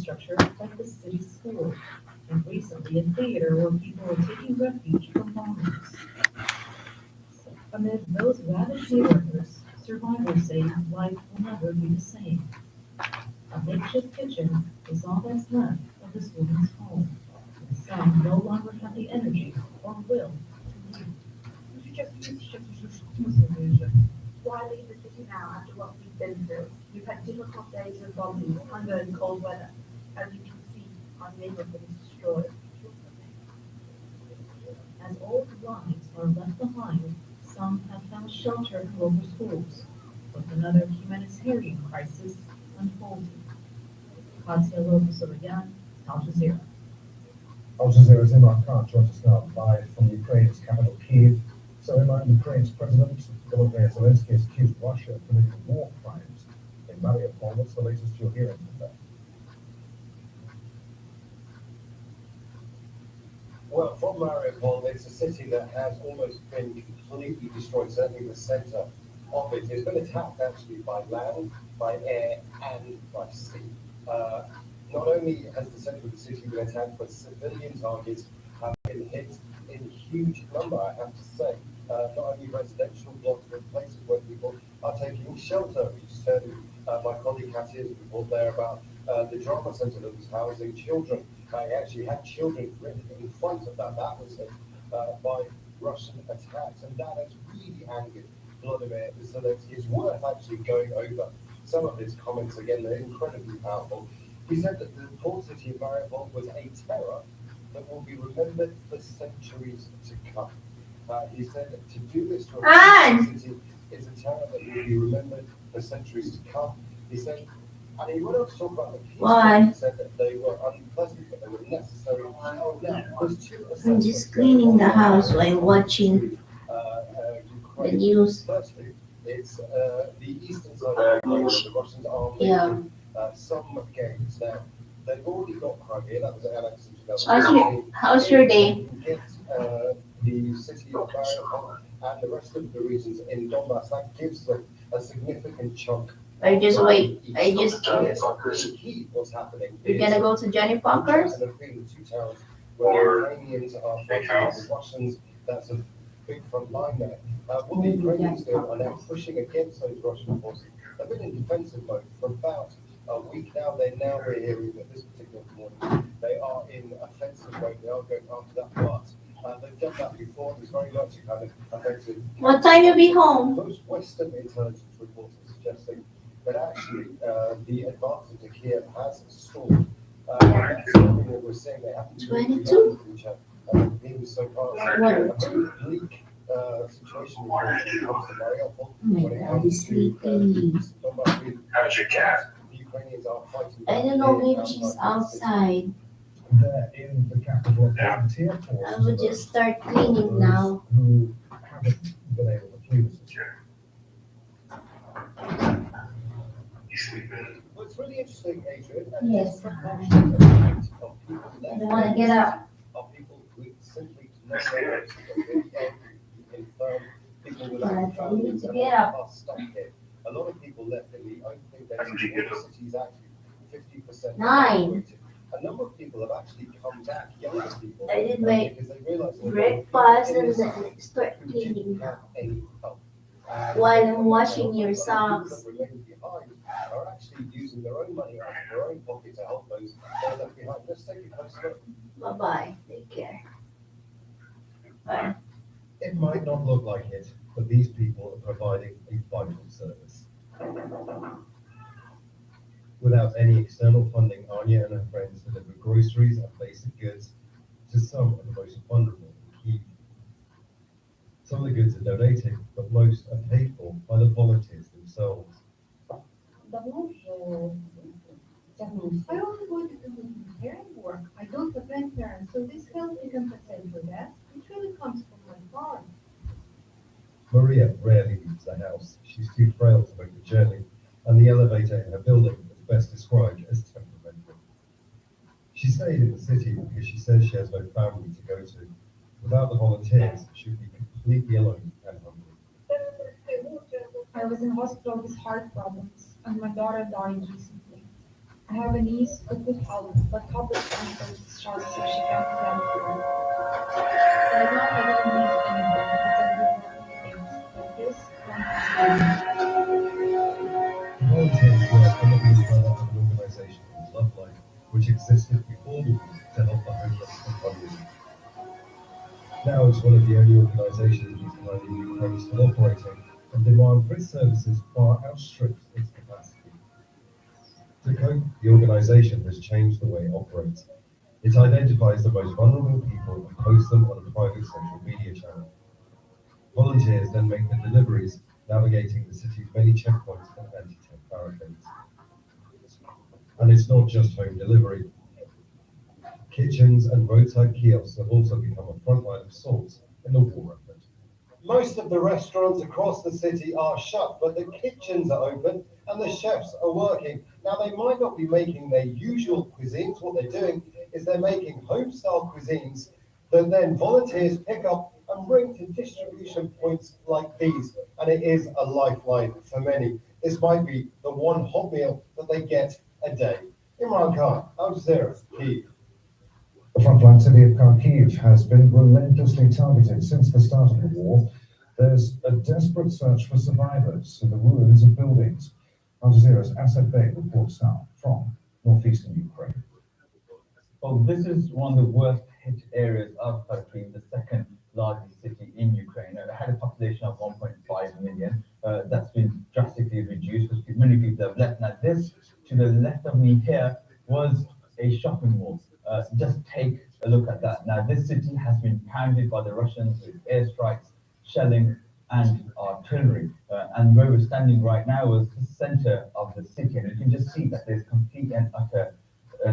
infrastructure like the city school, and recently a theater where people are taking refuge from bombings. Amid those ravaged neighborhoods, survivors say life will never be the same. A makeshift kitchen is all that's left of this woman's home, and some no longer have the energy or will to leave. Why leave the city now after what we've been through? We've had difficult days with bombings, hunger, and cold weather. As you can see, our neighborhood is destroyed. As old lives are left behind, some have found shelter in local schools, with another humanitarian crisis unfolding. Katia Lopez-Origan, Al Jazeera. Al Jazeera's Imran Khan joins us now live from Ukraine's capital, Kyiv. So, Imran, Ukraine's president, Volodymyr Zelensky, has accused Russia of committing war crimes in Mariupol. What's the latest you're hearing from that? Well, from Mariupol, it's a city that has almost been completely destroyed. Certainly the center of it has been attacked actually by land, by air, and by sea. Not only has the center of the city been attacked, but civilian targets have been hit in huge number, I have to say. Not only residential blocks, but places where people are taking shelter. We just heard my colleague Katia's report there about the drama center that was housing children. I actually had children written in front of that. That was hit by Russian attacks, and that has really angered Volodymyr Zelensky. It's worth actually going over some of his comments again. They're incredibly powerful. He said that the port city of Mariupol was a terror that will be remembered for centuries to come. He said that to do this to a city is a terror that will be remembered for centuries to come. He said, and he went on to talk about the peace. Why? He said that they were unpleasant, but they were necessary. I'm just cleaning the house while watching the news. Firstly, it's the eastern side of Ukraine, the Russians are making some gains now. They've already got Crimea, that was annexed in 2014. How's your day? Get the city of Mariupol and the rest of the regions in Donbass. That gives them a significant chunk. I just wait. I just. What's happening? You're gonna go to Johnny Parker's? The two towns where Ukrainians are fighting the Russians. That's a big front line there. What the Ukrainians do are now pushing against those Russian forces. They've been in defensive mode for about a week now. We're hearing that this particular morning they are in offensive mode. They are going after that part. They've done that before. There's very much kind of offensive. What time you be home? Most Western intelligence reports are suggesting that actually the advance into Kiev has stalled. That's something that we're seeing. They haven't 22? been so far. What? A very bleak situation when it comes to Mariupol. When it God, comes he's to sleeping. Donbass, How's your cat? the Ukrainians are fighting. I don't know, maybe she's outside. They're in the capital of volunteer forces. I will just start cleaning now. Who haven't been able to flee the city. You sleeping? Well, it's really interesting, Adrian. Yes. I I don't want to get up. Of people who simply do not know how to confirm people with But we need to get up. are stuck here. A lot of people left in the open How did you density get up? cities actually 50%. 9. A number of people have actually come back, younger people, I did my because they realize that breakfast in and this then city start who cleaning didn't now. have any help. While I'm washing your people socks. that remain behind are actually using their own money out of their own pocket to help those that are left behind. Let's take a close look. Bye-bye. Take care. Bye. It might not look like it, but these people are providing a vital service. Without any external funding, Anya and her friends deliver groceries and basic goods to some of the most vulnerable in Kyiv. Some of the goods are donated, but most are paid for by the volunteers themselves. Давно вже тягнувся. I only wanted to do volunteering work. I don't have grandparents, so this help me compensate for that. It really comes from my heart. Maria rarely leaves the house. She's too frail to make the journey, and the elevator in her building is best described as temperamental. She stayed in the city because she says she has no family to go to. Without the volunteers, she would be completely alone and hungry. I was in hospital with heart problems, and my daughter died recently. I have a niece who could help, but public transport is short, so she can't plan for it. Right now, I don't need anyone because we have things like this. One Volunteers work under the umbrella of an organisation called Love Life, which existed before the war to help the homeless and vulnerable. Now it's one of the only organisations in Ukraine still operating, and demand for its services far outstrips its capacity. To cope, the organisation has changed the way it operates. It identifies the most vulnerable people and posts them on a private social media channel. Volunteers then make the deliveries, navigating the city's many checkpoints and anti-tank barricades. And it's not just home delivery. Kitchens and roadside kiosks have also become a front line of sorts in the war effort. Most of the restaurants across the city are shut, but the kitchens are open and the chefs are working. Now, they might not be making their usual cuisines. What they're doing is they're making home-style cuisines that then volunteers pick up and bring to distribution points like these. And it is a lifeline for many. This might be the one hot meal that they get a day. Imran Khan, Al Jazeera, Kyiv. The frontline city of Kharkiv has been relentlessly targeted since the start of the war. There's a desperate search for survivors in the ruins of buildings. Al Jazeera's Asad Bey reports now from northeastern Ukraine. Well, this is one of the worst hit areas of Kharkiv, the second largest city in Ukraine. It had a population of 1.5 million. That's been drastically reduced because many people have left. Now, this to the left of me here was a shopping mall. Just take a look at that. Now, this city has been pounded by the Russians with airstrikes, shelling, and artillery. And where we're standing right now is the center of the city, and you can just see that there's complete and utter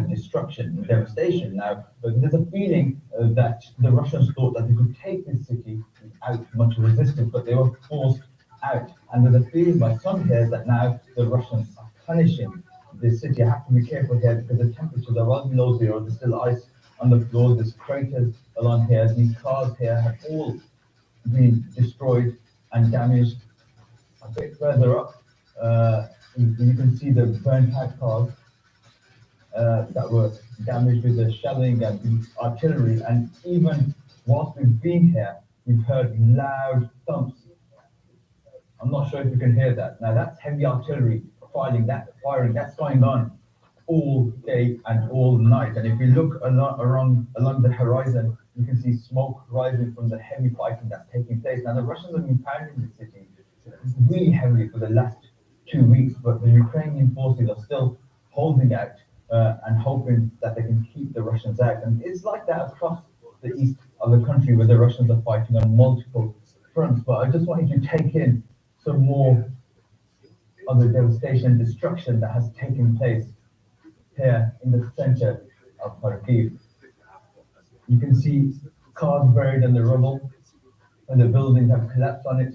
destruction and devastation. Now, there's a feeling that the Russians thought that they could take this city without much resistance, but they were forced out. And there's a feeling by some here that now the Russians are punishing this city. I have to be careful here because the temperatures are well below zero. There's still ice on the floor. There's craters along here. These cars here have all been destroyed and damaged. A bit further up, you can see the burnt out cars that were damaged with the shelling and the artillery. And even whilst we've been here, we've heard loud thumps. I'm not sure if you can hear that. Now that's heavy artillery firing, that's going on all day and all night. And if you look along the horizon, you can see smoke rising from the heavy fighting that's taking place. Now the Russians have been pounding the city really heavily for the last 2 weeks, but the Ukrainian forces are still holding out and hoping that they can keep the Russians out. And it's like that across the east of the country where the Russians are fighting on multiple fronts. But I just want you to take in some more of the devastation and destruction that has taken place here in the center of Kharkiv. You can see cars buried in the rubble, and the buildings have collapsed on it.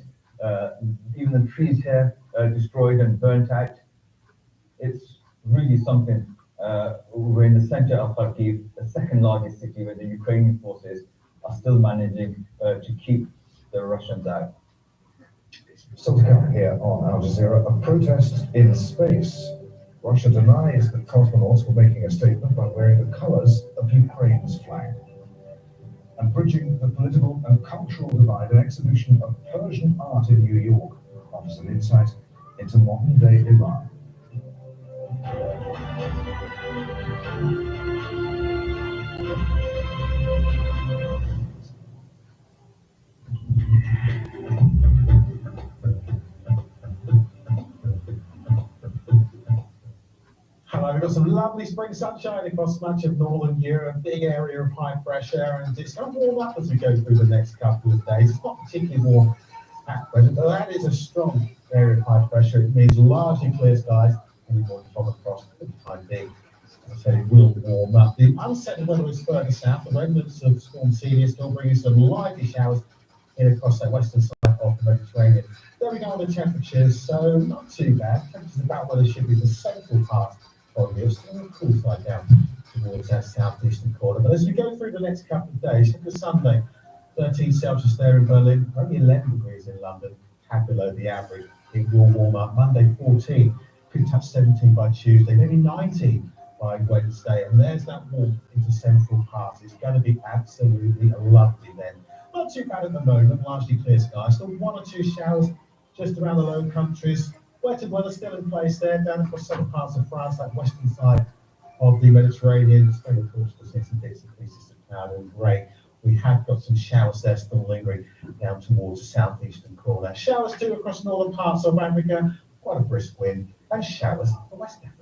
Even the trees here are destroyed and burnt out. It's really something. We're in the center of Kharkiv, the second largest city, where the Ukrainian forces are still managing to keep the Russians out. Still to come here on Al Jazeera, a protest in space. Russia denies that cosmonauts were making a statement by wearing the colors of Ukraine's flag. And bridging the political and cultural divide, an exhibition of Persian art in New York offers an insight into modern-day Iran. Hello, we've got some lovely spring sunshine across much of northern Europe, a big area of high pressure, and it's going to warm up as we go through the next couple of days. It's not particularly warm at present, but that is a strong area of high pressure. It means largely clear skies, and we've already come across for the time being. As I said, it will warm up. The unsettled weather is further south. The remnants of Storm Celia still bringing some lively showers in across that western side of the Mediterranean. There we go on the temperatures, so not too bad. Temperatures about where they should be the central part of the still cool side down towards that southeastern corner. But as we go through the next couple of days, look at Sunday, 13 Celsius there in Berlin, only 11 degrees in London, half below the average. It will warm up. Monday, 14 could touch 17 by Tuesday, maybe 19 by Wednesday, and there's that walk into Central Park. It's going to be absolutely lovely then. Not too bad at the moment, largely clear skies. Still one or two showers just around the Low Countries. Wetted weather still in place there, down across some parts of France, like western side of the Mediterranean. Still, of course, to see some bits and pieces of cloud and grey. We have got some showers there still lingering down towards the southeastern corner. Showers too across northern parts of Africa, quite a brisk wind, and showers for West Africa.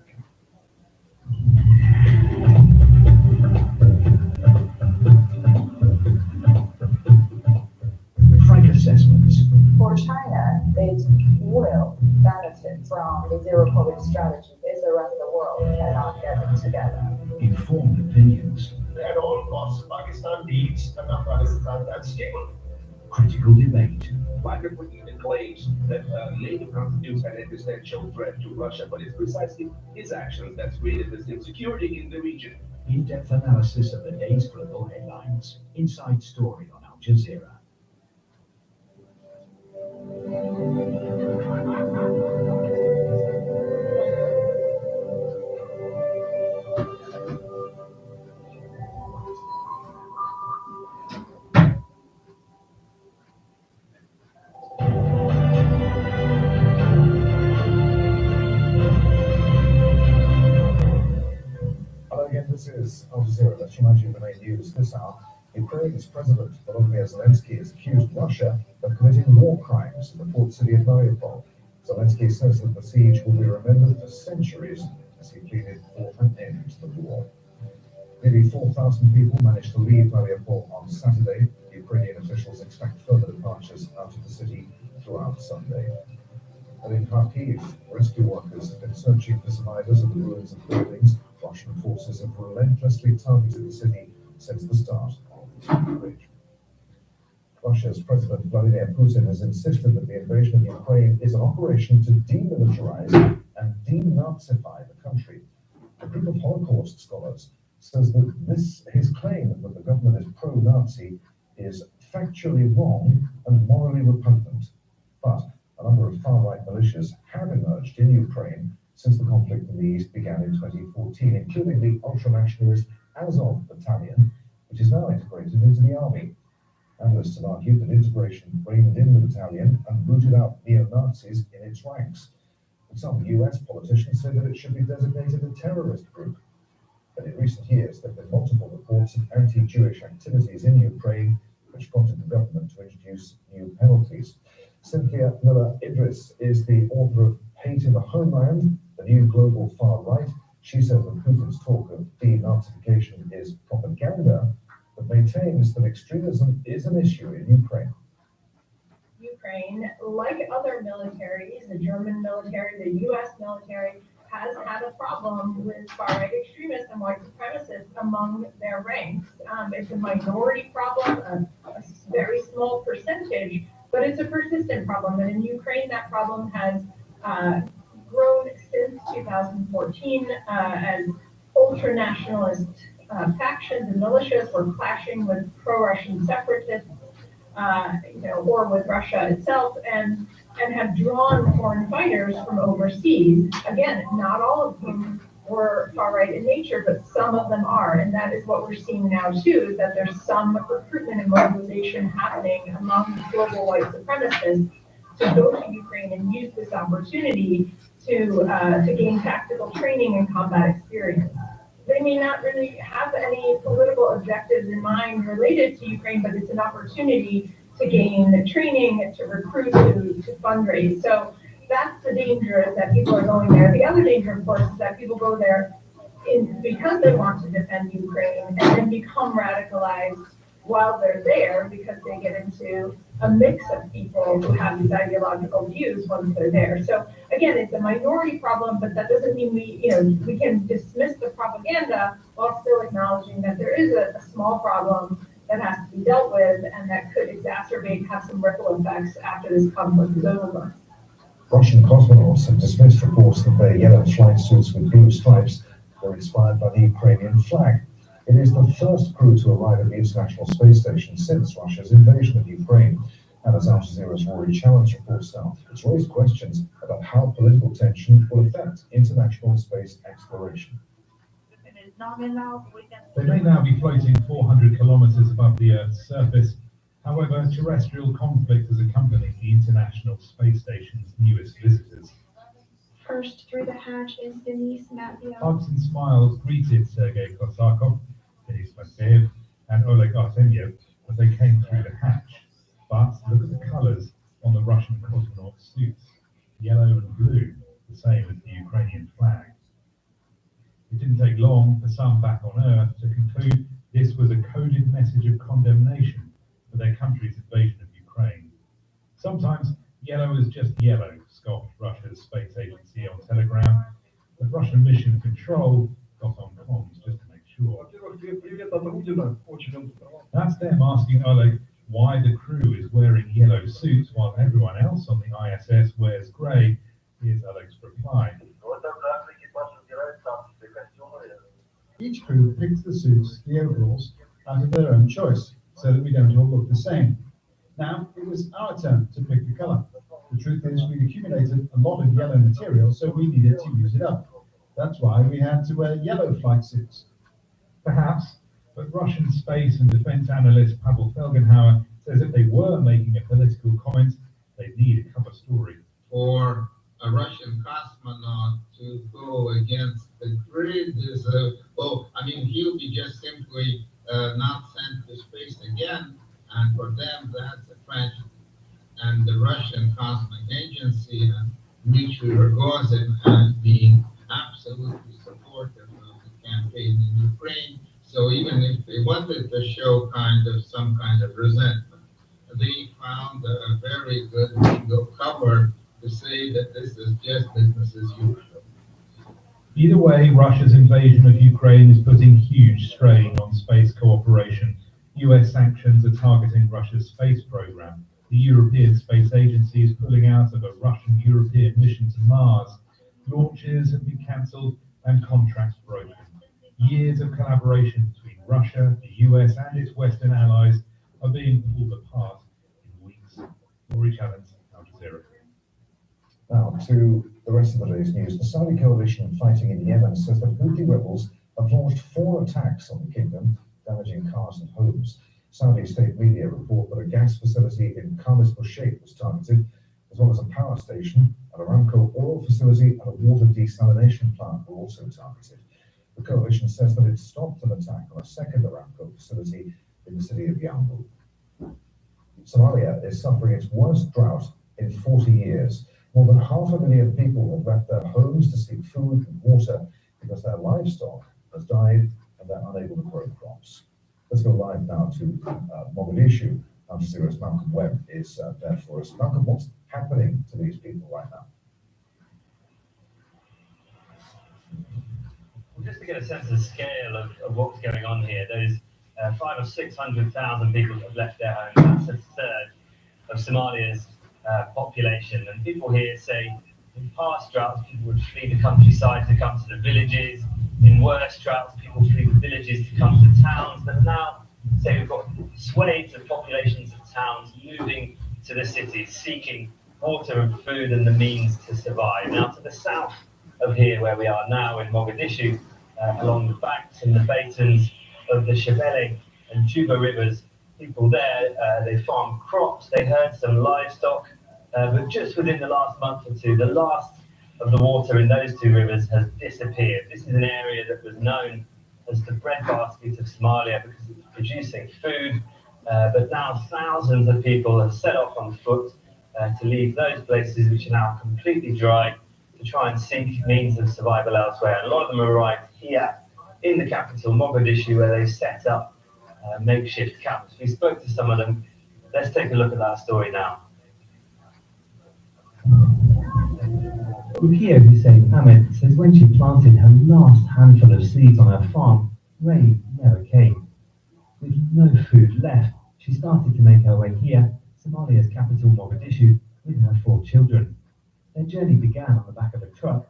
Frank assessments. For China, it will benefit from the zero COVID strategy if the rest of the world cannot get it together. Informed opinions. At all costs, Pakistan needs an Afghanistan that's stable. Critical debate. Vladimir Putin claims that NATO constitutes an existential threat to Russia, but it's precisely his actions that's created this insecurity in the region. In-depth analysis of the day's global headlines. Inside Story on Al Jazeera. Hello again, this is Al Jazeera. Let's remind you of the main news this hour. Ukraine's President Volodymyr Zelensky has accused Russia of committing war crimes in the port city of Mariupol. Zelensky says that the siege will be remembered for centuries as he pleaded for an end to the war. Nearly 4,000 people managed to leave Mariupol on Saturday. Ukrainian officials expect further departures out of the city throughout Sunday. And in Kharkiv, rescue workers have been searching for survivors of the ruins of buildings. Russian forces have relentlessly targeted the city since the start of the bridge. Russia's President Vladimir Putin has insisted that the invasion of Ukraine is an operation to demilitarize and denazify the country. A group of Holocaust scholars says that his claim that the government is pro-Nazi is factually wrong and morally repugnant. But a number of far-right militias have emerged in Ukraine since the conflict in the east began in 2014, including the ultra-nationalist Azov battalion, which is now integrated into the army. Analysts have argued that integration reined in the battalion and rooted out neo-Nazis in its ranks. And some US politicians say that it should be designated a terrorist group. But in recent years, there have been multiple reports of anti-Jewish activities in Ukraine, which prompted the government to introduce new penalties. Cynthia Miller-Idris is the author of Hate in the Homeland, the new global far right. She says that Putin's talk of denazification is propaganda, but maintains that extremism is an issue in Ukraine. Ukraine, like other militaries, the German military, the US military, has had a problem with far-right extremists and white supremacists among their ranks. It's a minority problem, a very small percentage, but it's a persistent problem. And in Ukraine, that problem has grown since 2014 as ultra-nationalist factions and militias were clashing with pro-Russian separatists, or with Russia itself, and have drawn foreign fighters from overseas. Again, not all of them were far-right in nature, but some of them are, and that is what we're seeing now too, is that there's some recruitment and mobilization happening among global white supremacists to go to Ukraine and use this opportunity to gain tactical training and combat experience. They may not really have any political objectives in mind related to Ukraine, but it's an opportunity to gain training, to recruit, to fundraise. So that's the danger, is that people are going there. The other danger, of course, is that people go there because they want to defend Ukraine and then become radicalized while they're there because they get into a mix of people who have these ideological views once they're there. So again, it's a minority problem, but that doesn't mean we can dismiss the propaganda while still acknowledging that there is a small problem that has to be dealt with and that could exacerbate, have some ripple effects after this conflict is over. Russian cosmonauts have dismissed reports that their yellow flight suits with blue stripes were inspired by the Ukrainian flag. It is the first crew to arrive at the International Space Station since Russia's invasion of Ukraine. And as Al Jazeera's Rory Challenge reports out, it's raised questions about how political tension will affect international space exploration. They may now be floating 400 kilometers above the Earth's surface. However, terrestrial conflict has accompanied the International Space Station's newest visitors. First through the hatch is Denise Matthew. Hugs and smiles greeted Sergei Kosakov, Denis Matveev, and Oleg Artemyev as they came through the hatch. But look at the colours on the Russian cosmonaut suits, yellow and blue, the same as the Ukrainian flag. It didn't take long for some back on Earth to conclude this was a coded message of condemnation for their country's invasion of Ukraine. Sometimes yellow is just yellow, scoffed Russia's space agency on Telegram, but Russian mission control got on comms just to make sure. That's them asking Oleg why the crew is wearing yellow suits while everyone else on the ISS wears grey. Here's Oleg's reply. Each crew picks the suits, the overalls, out of their own choice, so that we don't all look the same. Now, it was our turn to pick the colour. The truth is, we'd accumulated a lot of yellow material, so we needed to use it up. That's why we had to wear yellow flight suits. Perhaps, but Russian space and defense analyst Pavel Felgenhauer says if they were making a political comment, they'd need a cover story. For a Russian cosmonaut to go against the grid is he'll be just simply not sent to space again, and for them that's a tragedy. And the Russian Cosmic Agency and Dmitry Rogozin being absolutely supportive of the campaign in Ukraine. So even if they wanted to show some kind of resentment, they found a very good legal cover to say that this is just business as usual. Either way, Russia's invasion of Ukraine is putting huge strain on space cooperation. US sanctions are targeting Russia's space program. The European Space Agency is pulling out of a Russian-European mission to Mars. Launches have been cancelled and contracts broken. Years of collaboration between Russia, the US, and its Western allies are being pulled apart in weeks. Rory Challenge, Al Jazeera. Now, to the rest of the day's news. The Saudi coalition fighting in Yemen says that Houthi rebels have launched 4 attacks on the kingdom, damaging cars and homes. Saudi state media report that a gas facility in Khamis Bushehr was targeted, as well as a power station, an Aramco oil facility, and a water desalination plant were also targeted. The coalition says that it stopped an attack on a second Aramco facility in the city of Yanbu. Somalia is suffering its worst drought in 40 years. More than 500,000 people have left their homes to seek food and water because their livestock has died and they're unable to grow crops. Let's go live now to Mogadishu. Al Jazeera's Malcolm Webb is there for us. Malcolm, what's happening to these people right now? Well, just to get a sense of the scale of what's going on here, those 500,000 or 600,000 people have left their homes. That's a third of Somalia's population. And people here say in past droughts, people would flee the countryside to come to the villages. In worse droughts, people flee the villages to come to the towns. But now, say we've got swathes of populations of towns moving to the cities, seeking water and food and the means to survive. Now, to the south of here, where we are now in Mogadishu, along the banks and the basins of the Shabelle and Juba rivers, people there, they farm crops, they herd some livestock, but just within the last month or two, the last of the water in those 2 rivers has disappeared. This is an area that was known as the breadbasket of Somalia because it was producing food, but now thousands of people have set off on foot to leave those places which are now completely dry to try and seek means of survival elsewhere. And a lot of them arrived here in the capital, Mogadishu, where they set up makeshift camps. We spoke to some of them. Let's take a look at that story now. Rukia Hussein Ahmed says when she planted her last handful of seeds on her farm, rain never came. With no food left, she started to make her way here, Somalia's capital Mogadishu, with her 4 children. Their journey began on the back of a truck.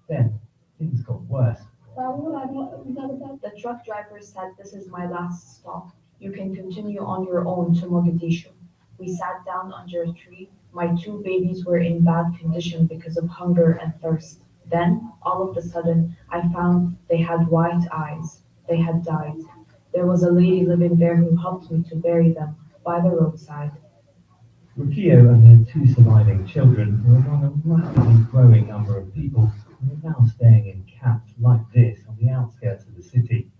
Then things got worse. The truck driver said, "This is my last stop. You can continue on your own to Mogadishu." We sat down under a tree. My two babies were in bad condition because of hunger and thirst. Then, all of a sudden, I found they had white eyes. They had died. There was a lady living there who helped me to bury them by the roadside. Rukio and her two surviving children were among a rapidly growing number of people who are now staying in camps like this on the outskirts of the city.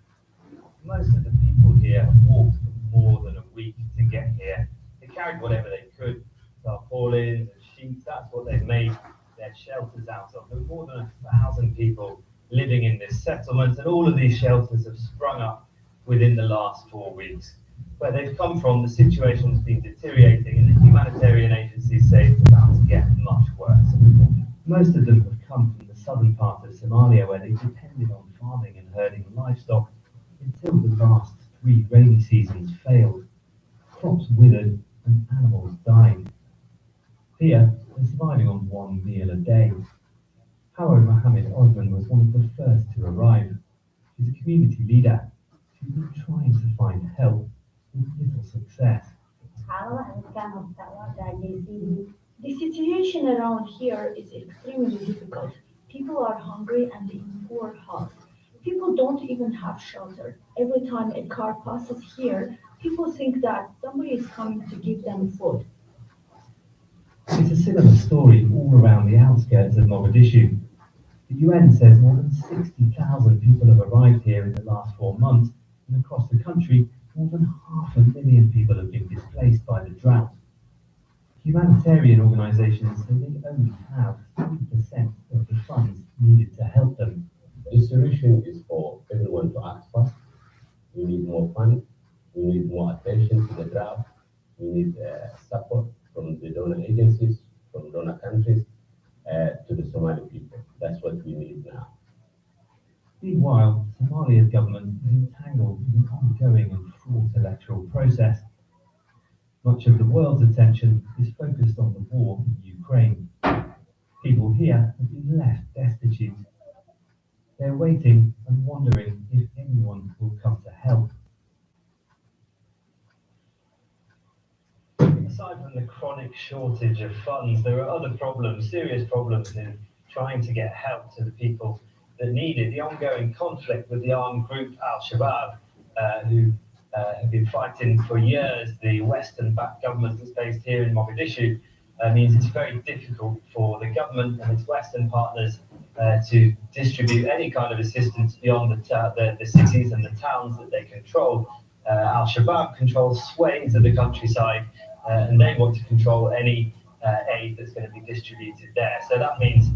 Most of the people here have walked for more than a week to get here. They carried whatever they could, tarpaulins and sheets, that's what they've made their shelters out of. There are more than 1,000 people living in this settlement, and all of these shelters have sprung up within the last 4 weeks. Where they've come from, the situation has been deteriorating, and the humanitarian agencies say it's about to get much worse. Most of them have come from the southern part of Somalia, where they depended on farming and herding livestock until the last 3 rainy seasons failed. Crops withered and animals died. Here, they're surviving on 1 meal a day. Howard Mohammed Osman was one of the first to arrive. She's a community leader. She's been trying to find help with little success. The situation around here is extremely difficult. People are hungry and in poor health. People don't even have shelter. Every time a car passes here, people think that somebody is coming to give them food. It's a similar story all around the outskirts of Mogadishu. The UN says more than 60,000 people have arrived here in the last 4 months, and across the country, more than 500,000 people have been displaced by the drought. Humanitarian organizations say they only have 3% of the funds needed to help them. The solution is for everyone to act fast. We need more funds. We need more attention to the drought. We need support from the donor agencies, from donor countries, to the Somali people. That's what we need now. Meanwhile, Somalia's government is entangled in an ongoing and fraught electoral process. Much of the world's attention is focused on the war in Ukraine. People here have been left destitute. They're waiting and wondering if anyone will come to help. Aside from the chronic shortage of funds, there are other problems, serious problems in trying to get help to the people that need it. The ongoing conflict with the armed group Al-Shabaab, who have been fighting for years, the Western-backed government that's based here in Mogadishu, means it's very difficult for the government and its Western partners to distribute any kind of assistance beyond the cities and the towns that they control. Al-Shabaab controls swathes of the countryside, and they want to control any aid that's going to be distributed there. So that means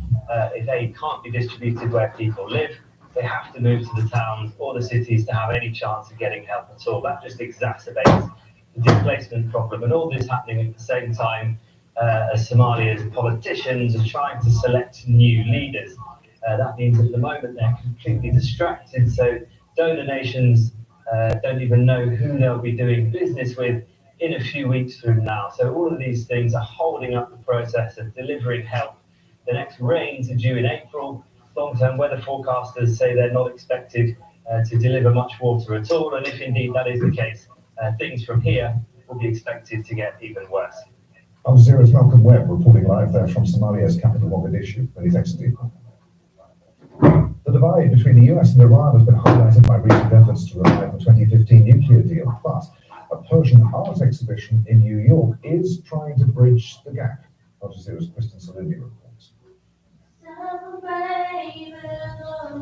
if aid can't be distributed where people live, they have to move to the towns or the cities to have any chance of getting help at all. That just exacerbates the displacement problem. And all this happening at the same time as Somalia's politicians are trying to select new leaders. That means at the moment they're completely distracted. So donor nations don't even know who they'll be doing business with in a few weeks from now. So all of these things are holding up the process of delivering help. The next rains are due in April. Long-term weather forecasters say they're not expected to deliver much water at all. And if indeed that is the case, things from here will be expected to get even worse. Al Jazeera's Malcolm Webb reporting live there from Somalia's capital Mogadishu, where he's exited. The divide between the US and Iran has been highlighted by recent efforts to revive the 2015 nuclear deal, but a Persian art exhibition in New York is trying to bridge the gap. Al Jazeera's Kristen Salini reports.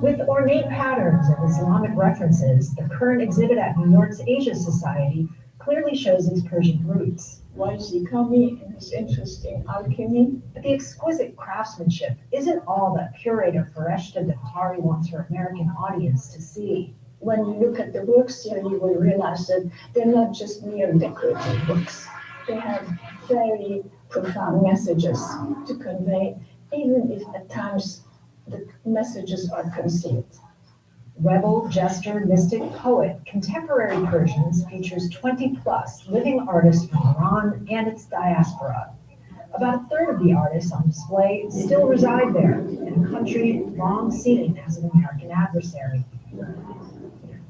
With ornate patterns and Islamic references, the current exhibit at New York's Asia Society clearly shows its Persian roots. Wajikami is interesting. Alchemy. But the exquisite craftsmanship isn't all that curator Fareshta Daftari wants her American audience to see. When you look at the works here, you will realize that they're not just mere decorative works. They have very profound messages to convey, even if at times the messages are concealed. Rebel, jester, mystic, poet, Contemporary Persians features 20+ living artists from Iran and its diaspora. About a third of the artists on display still reside there, in a country long seen as an American adversary.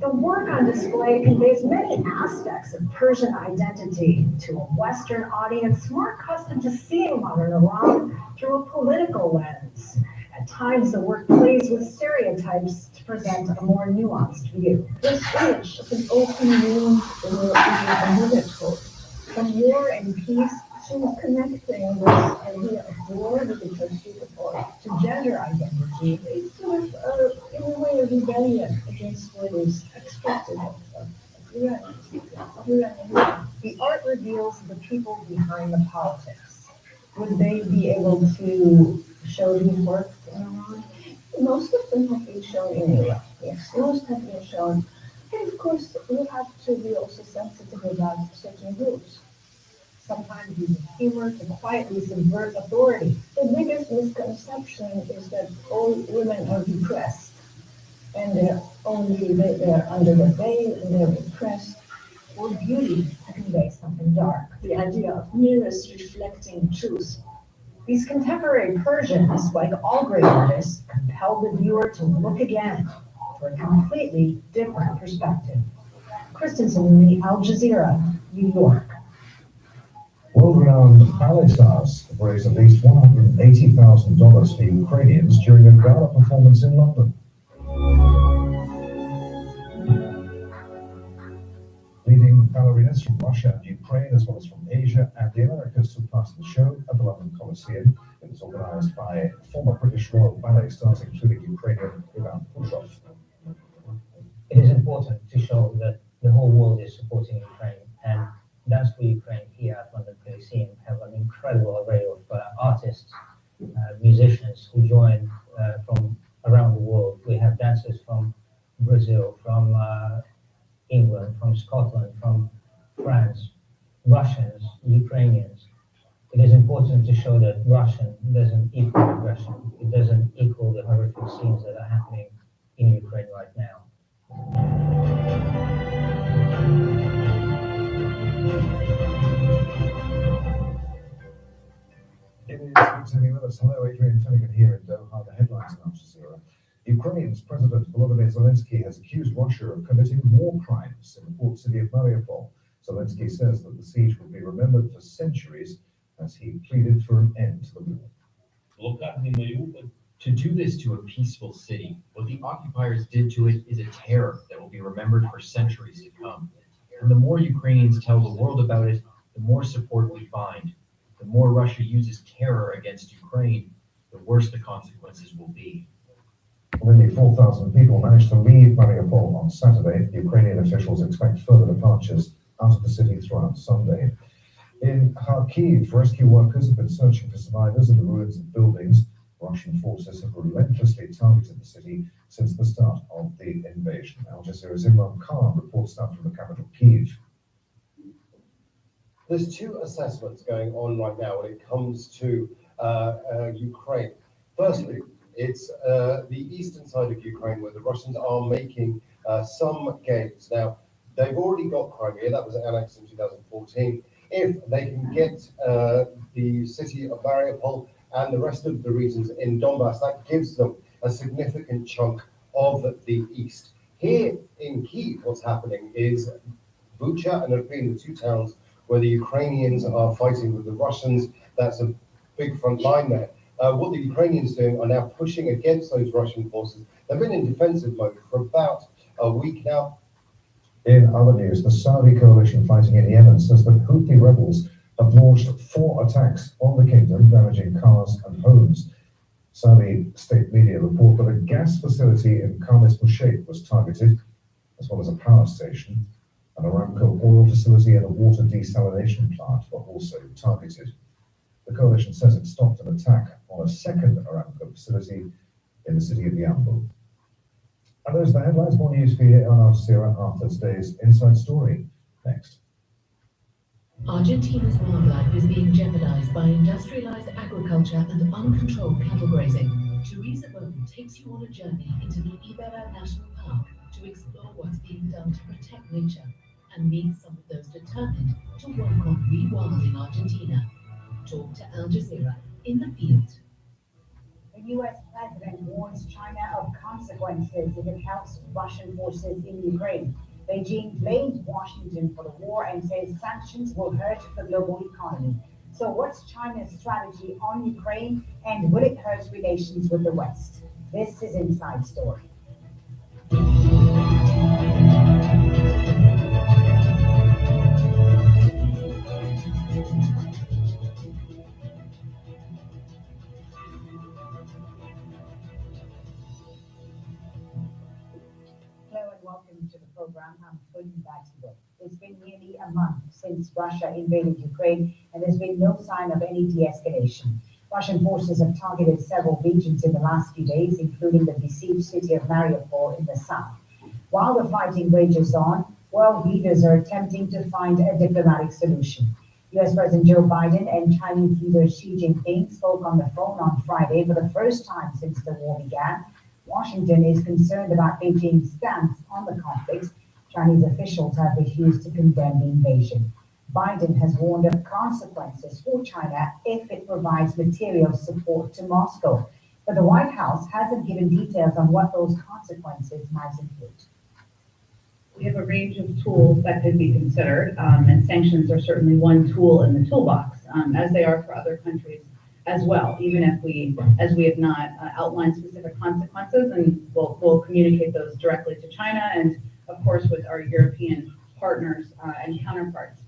The work on display conveys many aspects of Persian identity to a Western audience more accustomed to seeing modern Iran through a political lens. At times, the work plays with stereotypes to present a more nuanced view. This image of an open wound is a miracle. From war and peace to connecting this idea of war with the pursuit of art To gender identity, it's sort of, in a way, a rebellion against what is expected of Iranians. the art reveals the people behind the politics. Would they be able to show these works in Iran? Most of them have been shown in Iraq, yes, most have been shown. And of course, we have to be also sensitive about certain rules. Sometimes using humor to quietly subvert authority. The biggest misconception is that all women are depressed, and they're under the veil and they're oppressed. Or beauty to convey something dark. The idea of mirrors reflecting truth. These contemporary Persians, like all great artists, compel the viewer to look again for a completely different perspective. Christensen, Al Jazeera, New York. World-renowned ballet stars have raised at least $180,000 for Ukrainians during a gala performance in London. Leading ballerinas from Russia and Ukraine, as well as from Asia and the Americas, took part in the show at the London Coliseum. It was organised by former British Royal Ballet stars, including Ukrainian Ivan Pushov. It is important to show that the whole world is supporting Ukraine, and Dance for Ukraine here at London Coliseum have an incredible array of artists, musicians who join from around the world. We have dancers from Brazil, from England, from Scotland, from France, Russians, Ukrainians. It is important to show that Russian doesn't equal aggression. It doesn't equal the horrific scenes that are happening in Ukraine right now. It is good to be with us. Hello, Adrian Finnegan here in Doha. The headlines in Al Jazeera. Ukraine's President Volodymyr Zelensky has accused Russia of committing war crimes in the port city of Mariupol. Zelensky says that the siege will be remembered for centuries as he pleaded for an end to the war. To do this to a peaceful city, what the occupiers did to it is a terror that will be remembered for centuries to come. And the more Ukrainians tell the world about it, the more support we find. The more Russia uses terror against Ukraine, the worse the consequences will be. Nearly 4,000 people managed to leave Mariupol on Saturday. Ukrainian officials expect further departures out of the city throughout Sunday. In Kharkiv, rescue workers have been searching for survivors in the ruins of buildings. Russian forces have relentlessly targeted the city since the start of the invasion. Al Jazeera's Imran Khan reports that from the capital, Kyiv. There's two assessments going on right now when it comes to Ukraine. Firstly, it's the eastern side of Ukraine where the Russians are making some gains. Now, they've already got Crimea, that was annexed in 2014. If they can get the city of Mariupol and the rest of the regions in Donbass, that gives them a significant chunk of the east. Here in Kyiv, what's happening is Bucha and Irpin, the two towns where the Ukrainians are fighting with the Russians. That's a big front line there. What the Ukrainians doing are now pushing against those Russian forces. They've been in defensive mode for about a week now. In other news, the Saudi coalition fighting in Yemen says that Houthi rebels have launched 4 attacks on the kingdom, damaging cars and homes. Saudi state media report that a gas facility in Khamis Mushaykh was targeted, as well as a power station. An Aramco oil facility and a water desalination plant were also targeted. The coalition says it stopped an attack on a second Aramco facility in the city of Yanbu. And those are the headlines. More news for you on Al Jazeera after today's Inside Story. Next. Argentina's wildlife is being jeopardized by industrialized agriculture and uncontrolled cattle grazing. Teresa Bowden takes you on a journey into the Iberá National Park to explore what's being done to protect nature and meet some of those determined to work on rewilding Argentina. Talk to Al Jazeera in the field. The US president warns China of consequences if it helps Russian forces in Ukraine. Beijing blames Washington for the war and says sanctions will hurt the global economy. So what's China's strategy on Ukraine, and will it hurt relations with the West? This is Inside Story. Hello and welcome to the program. I'm Tony Battibo. It's been nearly a month since Russia invaded Ukraine, and there's been no sign of any de-escalation. Russian forces have targeted several regions in the last few days, including the besieged city of Mariupol in the south. While the fighting rages on, world leaders are attempting to find a diplomatic solution. US President Joe Biden and Chinese leader Xi Jinping spoke on the phone on Friday for the first time since the war began. Washington is concerned about Beijing's stance on the conflict. Chinese officials have refused to condemn the invasion. Biden has warned of consequences for China if it provides material support to Moscow. But the White House hasn't given details on what those consequences might include. We have a range of tools that could be considered, and sanctions are certainly one tool in the toolbox, as they are for other countries as well, even if as we have not outlined specific consequences, and we'll communicate those directly to China and, of course, with our European partners and counterparts.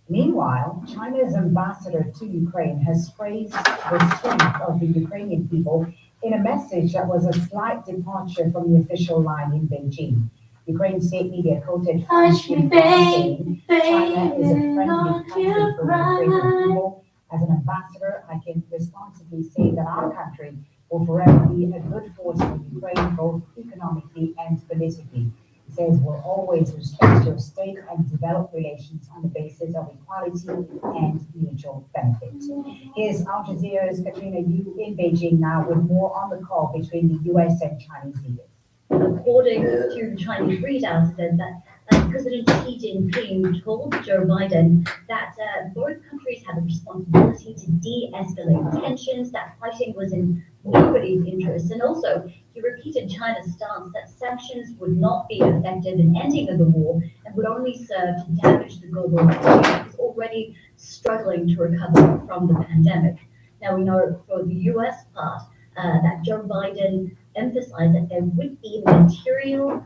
Meanwhile, China's ambassador to Ukraine has praised the strength of the Ukrainian people in a message that was a slight departure from the official line in Beijing. Ukraine state media quoted saying China is a friendly country for the Ukrainian people. As an ambassador, I can responsibly say that our country will forever be a good force for Ukraine, both economically and politically. He says we'll always respect your state and develop relations on the basis of equality and mutual benefit. Here's Al Jazeera's Katrina Yu in Beijing now with more on the call between the US and Chinese leaders. According to the Chinese readout, said that President Xi Jinping told Joe Biden that both countries have a responsibility to de-escalate tensions, that fighting was in nobody's interest, and also he repeated China's stance that sanctions would not be effective in ending of the war and would only serve to damage the global economy that is already struggling to recover from the pandemic. Now we know for the US part that Joe Biden emphasized that there would be material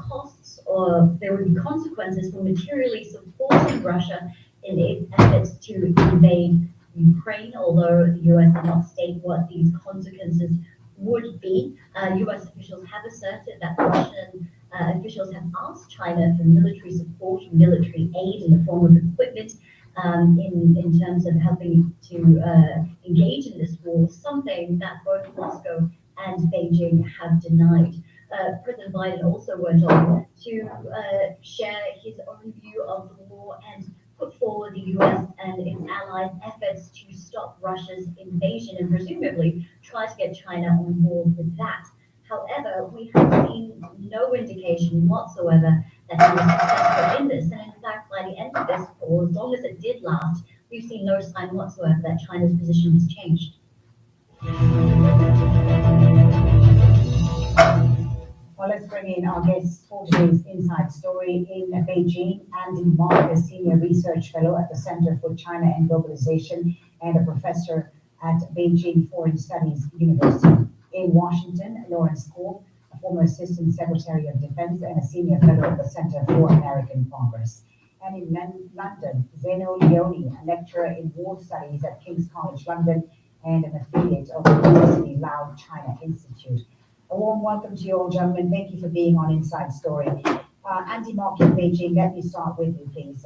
costs, or there would be consequences for materially supporting Russia in its efforts to invade Ukraine, although the US did not state what these consequences would be. US officials have asserted that Russian officials have asked China for military support, military aid in the form of equipment, in terms of helping to engage in this war, something that both Moscow and Beijing have denied. President Biden also went on to share his own view of the war and put forward the US and its allies' efforts to stop Russia's invasion and presumably try to get China on board with that. However, we have seen no indication whatsoever that he was successful in this. And in fact, by the end of this, for as long as it did last, we've seen no sign whatsoever that China's position has changed. Well, let's bring in our guests for today's Inside Story in Beijing. Andy Mark, a senior research fellow at the Center for China and Globalization and a professor at Beijing Foreign Studies University. In Washington, Lawrence Cole, a former Assistant Secretary of Defense and a senior fellow at the Center for American Progress. And in London, Zeno Leone, a lecturer in war studies at King's College London and an affiliate of the University Lao China Institute. A warm welcome to you all, gentlemen. Thank you for being on Inside Story. Andy Mark in Beijing, let me start with you, please.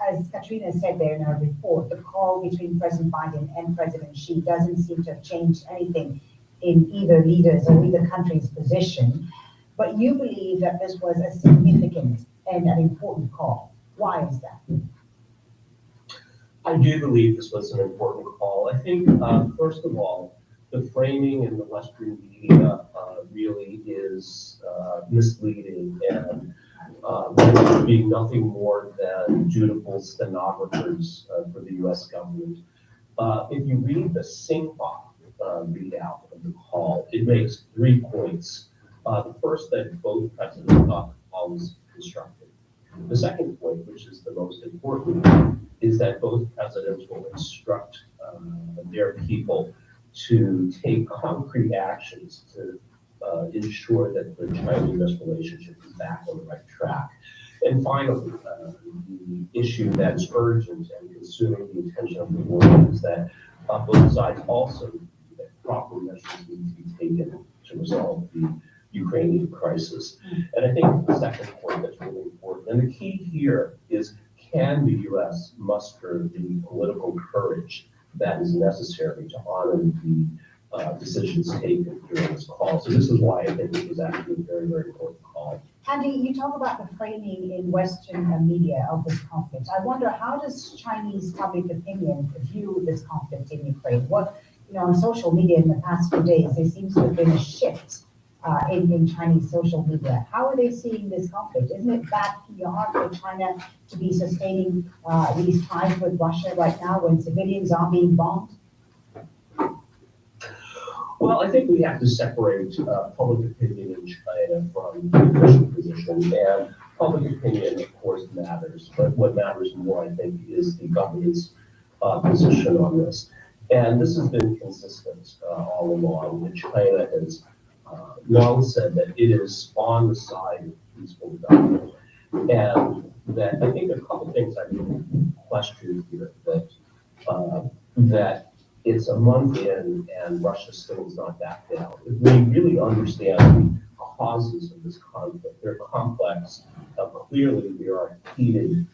As Katrina said there in her report, the call between President Biden and President Xi doesn't seem to have changed anything in either leader's or either country's position. But you believe that this was a significant and an important call. Why is that? I do believe this was an important call. I think, first of all, the framing in the Western media really is misleading and being nothing more than dutiful stenographers for the U.S. government. If you read the Singhua readout, of the call. It makes 3 points. The first, that both presidents thought the call was constructive. The second point, which is the most important, is that both presidents will instruct their people to take concrete actions to ensure that the China-US relationship is back on the right track. And finally, the issue that's urgent and consuming the attention of the world is that both sides also believe that proper measures need to be taken to resolve the Ukrainian crisis. And I think the second point that's really important, and the key here is, can the U.S. muster the political courage that is necessary to honor the decisions taken during this call? So this is why I think it was actually a very, very important call. Andy, you talk about the framing in Western media of this conflict. I wonder, how does Chinese public opinion view this conflict in Ukraine? What, on social media in the past few days, there seems to have been a shift in Chinese social media. How are they seeing this conflict? Isn't it bad PR for China to be sustaining these ties with Russia right now when civilians are being bombed? Well, I think we have to separate public opinion in China from the official position. And public opinion, of course, matters. But what matters more, I think, is the government's position on this. And this has been consistent all along. That China has long said that it is on the side of peaceful development. And that I think a couple things I would question here, that it's a month in and Russia still is not back down. If we really understand the causes of this conflict, they're complex. Clearly, there are heated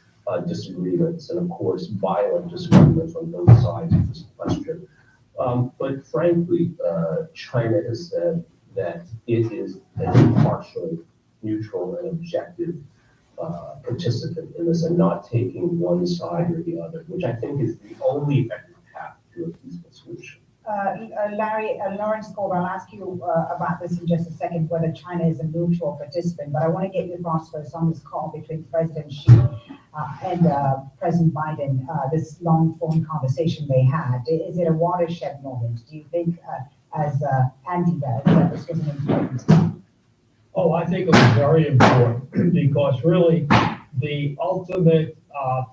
disagreements and, of course, violent disagreements on both sides of this question. But frankly, China has said that it is an impartial, neutral, and objective participant in this and not taking one side or the other, which I think is the only effective path to a peaceful solution. Larry, Lawrence Cole, I'll ask you about this in just a second, whether China is a neutral participant, but I want to get your thoughts first on this call between President Xi and President Biden, this long phone conversation they had. Is it a watershed moment? Do you think, as Andy does, that this was an important? Oh, I think it was very important because really the ultimate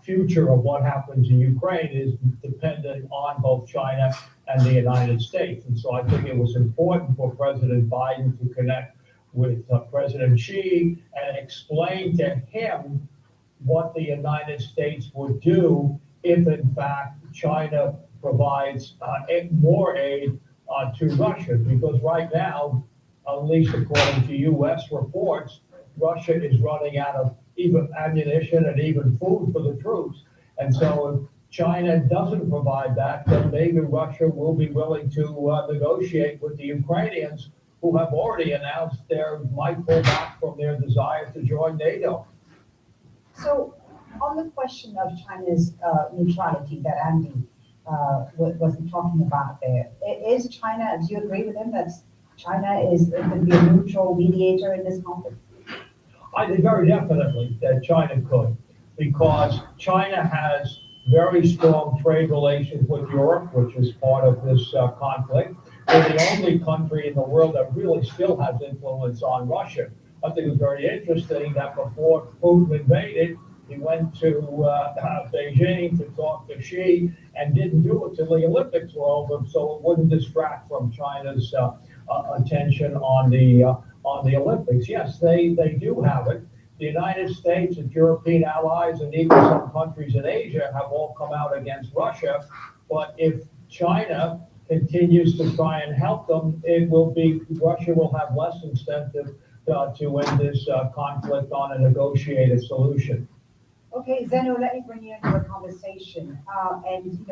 future of what happens in Ukraine is dependent on both China and the United States. And so I think it was important for President Biden to connect with President Xi and explain to him what the United States would do if, in fact, China provides more aid to Russia. Because right now, at least according to U.S. reports, Russia is running out of even ammunition and even food for the troops. And so if China doesn't provide that, then maybe Russia will be willing to negotiate with the Ukrainians, who have already announced they might pull back from their desire to join NATO. So on the question of China's neutrality that Andy was talking about there, is China, do you agree with him that China could be a neutral mediator in this conflict? I think very definitely that China could, because China has very strong trade relations with Europe, which is part of this conflict. They're the only country in the world that really still has influence on Russia. I think it was very interesting that before Putin invaded, he went to Beijing to talk to Xi and didn't do it till the Olympics were over, so it wouldn't distract from China's attention on the Olympics. Yes, they do have it. The United States, its European allies, and even some countries in Asia have all come out against Russia. But if China continues to try and help them, Russia will have less incentive to end this conflict on a negotiated solution. Okay, Zeno, let me bring you into the conversation.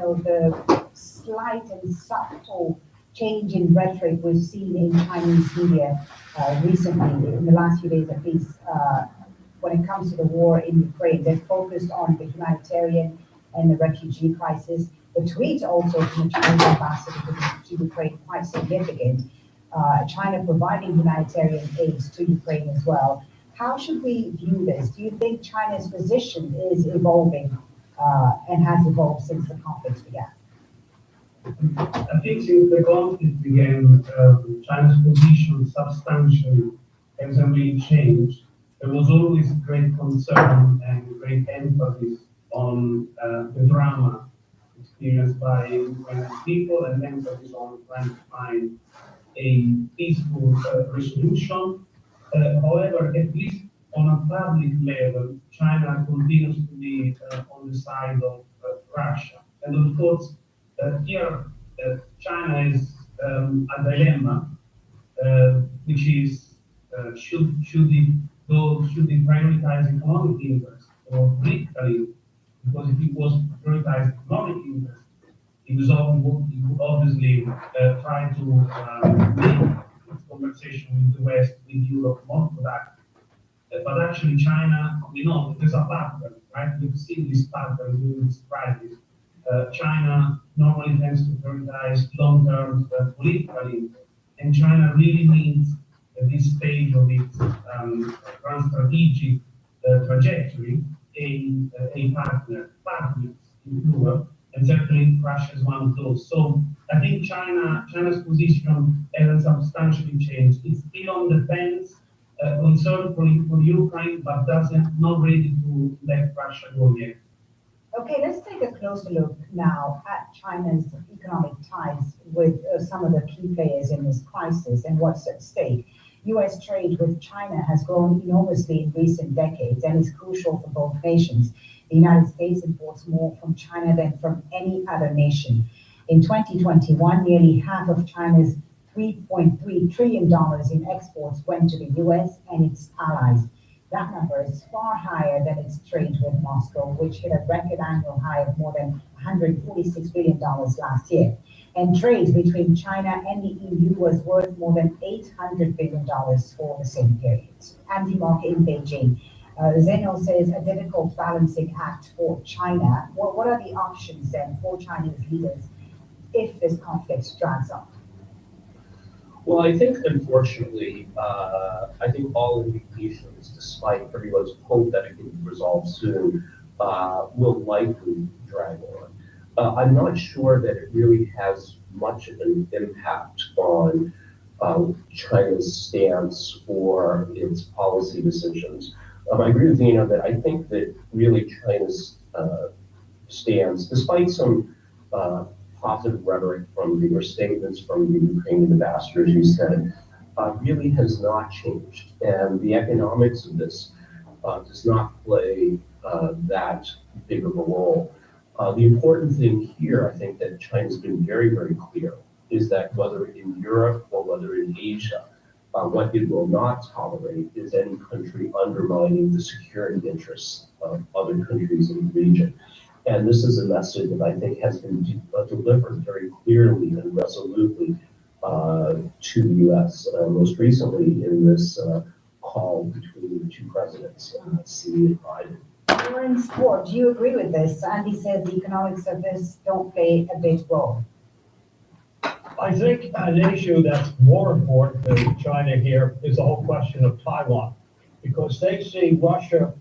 The slight and subtle change in rhetoric we've seen in Chinese media recently, in the last few days at least, when it comes to the war in Ukraine. They're focused on the humanitarian and the refugee crisis. The tweet also from the Chinese ambassador to Ukraine, quite significant. China providing humanitarian aid to Ukraine as well. How should we view this? Do you think China's position is evolving and has evolved since the conflict began? I think since the conflict began, China's position substantially hasn't really changed. There was always great concern and great emphasis on the drama experienced by Ukrainian people and emphasis on trying to find a peaceful resolution. However, at least on a public level, China continues to be on the side of Russia. And of course, here China is a dilemma, which is should it prioritize economic interests or political interests? Because if it was prioritized economic interests, it would obviously try to make its conversation with the West, with Europe, more productive. But actually, China, we know there's a pattern, right? We've seen this pattern during this crisis. China normally tends to prioritize long-term political interests, and China really needs at this stage of its grand strategic trajectory a partner, partners in plural, and certainly Russia is one of those. So I think China's position hasn't substantially changed. It's still on the fence, concern for Ukraine, but not ready to let Russia go yet. Okay, let's take a closer look now at China's economic ties with some of the key players in this crisis and what's at stake. U.S. trade with China has grown enormously in recent decades and is crucial for both nations. The United States imports more from China than from any other nation. In 2021, nearly half of China's $3.3 trillion in exports went to the U.S. and its allies. That number is far higher than its trade with Moscow, which hit a record annual high of more than $146 billion last year. And trade between China and the EU was worth more than $800 billion for the same period. Anti-market in Beijing. Zeno says a difficult balancing act for China. What are the options then for Chinese leaders if this conflict drags on? Well, I think unfortunately, I think all indications, despite everyone's hope that it can resolve soon, will likely drag on. I'm not sure that it really has much of an impact on China's stance or its policy decisions. I agree with Zeno that I think that really China's stance, despite some positive rhetoric or statements from the Ukrainian ambassador, as you said, really has not changed. And the economics of this does not play that big of a role. The important thing here, I think that China's been very, very clear, is that whether in Europe or whether in Asia, what it will not tolerate is any country undermining the security interests of other countries in the region. And this is a message that I think has been delivered very clearly and resolutely to the U.S., most recently in this call between the two presidents, Xi and Biden. You're in sport. Do you agree with this? Andy says the economics of this don't play a big role. I think an issue that's more important than China here is the whole question of Taiwan, because they see Russia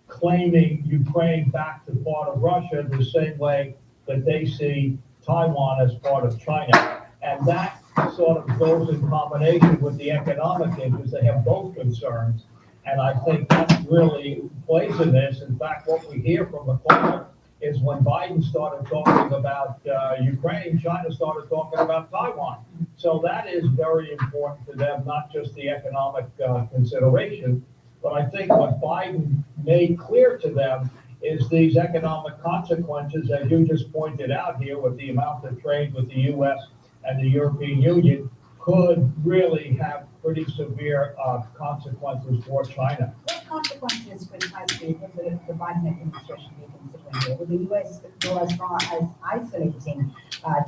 claiming Ukraine back to part of Russia the same way that they see Taiwan as part of China. And that sort of goes in combination with the economic interests. They have both concerns. And I think that really plays in this. In fact, what we hear from the corner is when Biden started talking about Ukraine, China started talking about Taiwan. So that is very important to them, not just the economic consideration. But I think what Biden made clear to them is these economic consequences, as you just pointed out here, with the amount of trade with the U.S. and the European Union, could really have pretty severe consequences for China. What consequences precisely would the Biden administration be considering here? Would the U.S. go as far as isolating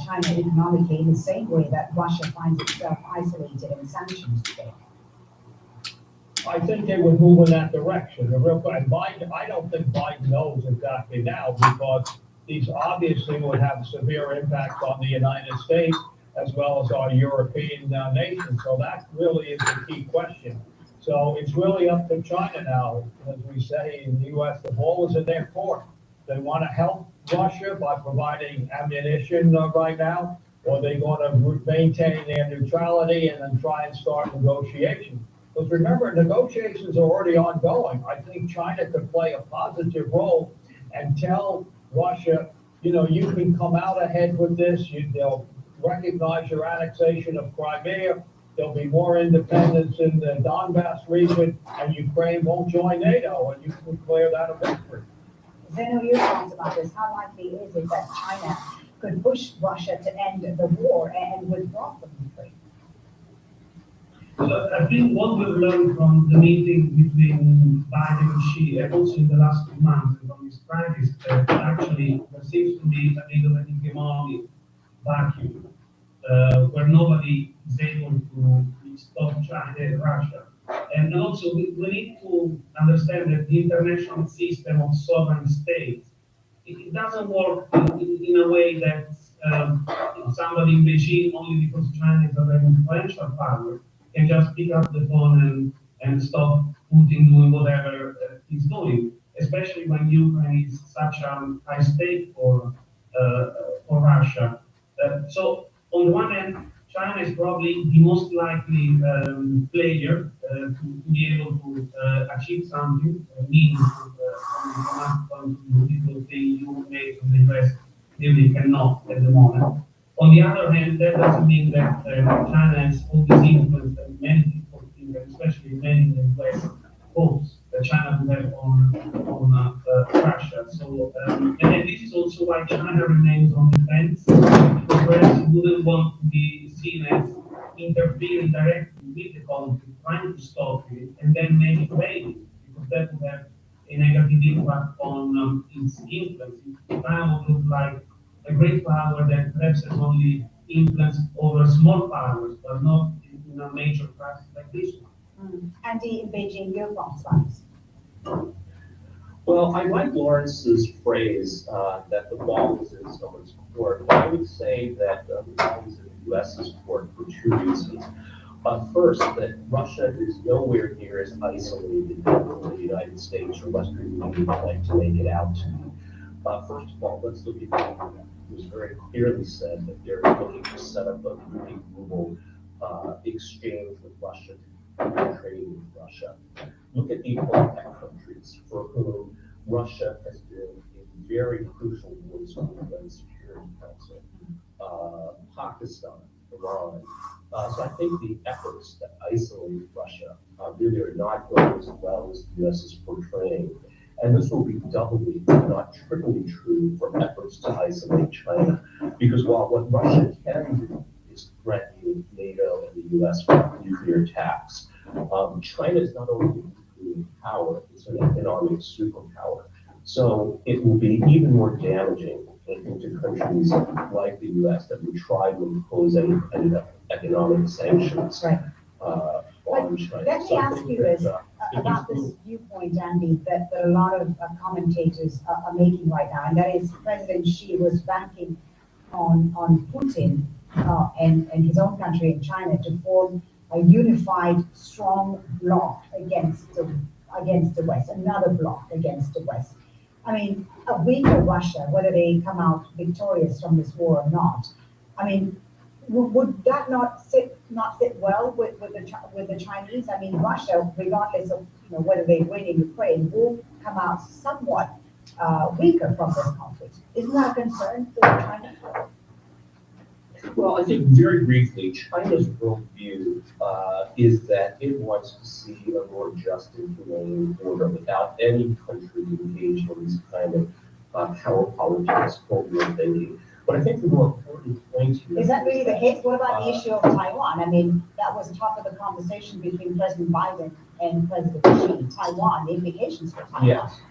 China economically in the same way that Russia finds itself isolated in sanctions today? I think they would move in that direction. And Biden, I don't think Biden knows exactly now, because these obviously would have severe impacts on the United States as well as our European nations. So that really is the key question. So it's really up to China now, as we say in the U.S. The ball is in their court. they want to help Russia by providing ammunition right now, or are they going to maintain their neutrality and then try and start negotiations? Because remember, negotiations are already ongoing. I think China could play a positive role and tell Russia, you know, you can come out ahead with this. They'll recognize your annexation of Crimea. There'll be more independence in the Donbass region, and Ukraine won't join NATO, and you can declare that a victory. Zeno, your thoughts about this? How likely is it that China could push Russia to end the war and withdraw from Ukraine? So I think what we've learned from the meeting between Biden and Xi, and also in the last 2 months, and from his practice, that actually there seems to be a bit of an hegemonic vacuum, where nobody is able to stop China and Russia. And also, we need to understand that the international system of sovereign states, it doesn't work in a way that somebody in Beijing, only because China is a very influential power, can just pick up the phone and stop Putin doing whatever he's doing, especially when Ukraine is such a high stake for Russia. So on the one hand, China is probably the most likely player to be able to achieve something meaningful from the point of view, because the EU made from the US clearly cannot at the moment. On the other hand, that doesn't mean that China has all this influence that many people think, especially many in the US, hopes that China will have on Russia. So, and this is also why China remains on the fence, because perhaps it wouldn't want to be seen as interfering directly with the conflict, trying to stop it, and then maybe fail, because that would have a negative impact on its influence. It kind of looks like a great power that perhaps has only influence over small powers, but not in a major crisis like this one. Andy, in Beijing, your thoughts on this? Well, I like Lawrence's phrase that the ball is in someone's court. I would say that the ball is in the U.S.'s court for 2 reasons. First, that Russia is nowhere near as isolated from the United States or Western Union would like to make it out to be. First of all, let's look at India. It was very clearly said that they're looking to set up a ruble exchange with Russia to trade with Russia. Look at the OPEC countries, for whom Russia has been a very crucial voice on the UN Security Council. Pakistan, Iran. So I think the efforts to isolate Russia really are not going as well as the US is portraying. And this will be doubly, if not triply true for efforts to isolate China. Because while what Russia can do is threaten NATO and the US with nuclear attacks, China is not only a nuclear power, it's an economic superpower. So it will be even more damaging, I think, to countries like the US that would try to impose any kind of economic sanctions on China. Let me ask you this about this viewpoint, Andy, that a lot of commentators are making right now, and that is President Xi was banking on Putin and his own country in China to form a unified, strong bloc against the West, another bloc against the West. I mean, a weaker Russia, whether they come out victorious from this war or not, I mean, would that not sit well with the Chinese? I mean, Russia, regardless of whether they win in Ukraine, will come out somewhat weaker from this conflict. Isn't that a concern for China? Well, I think very briefly, China's worldview is that it wants to see a more just and humane order without any country engaged in this kind of power politics, colonial thinking. But I think the more important point here is that really the case? What about the issue of Taiwan? I mean, that was top of the conversation between President Biden and President Xi. Taiwan, the implications for Taiwan. Yes.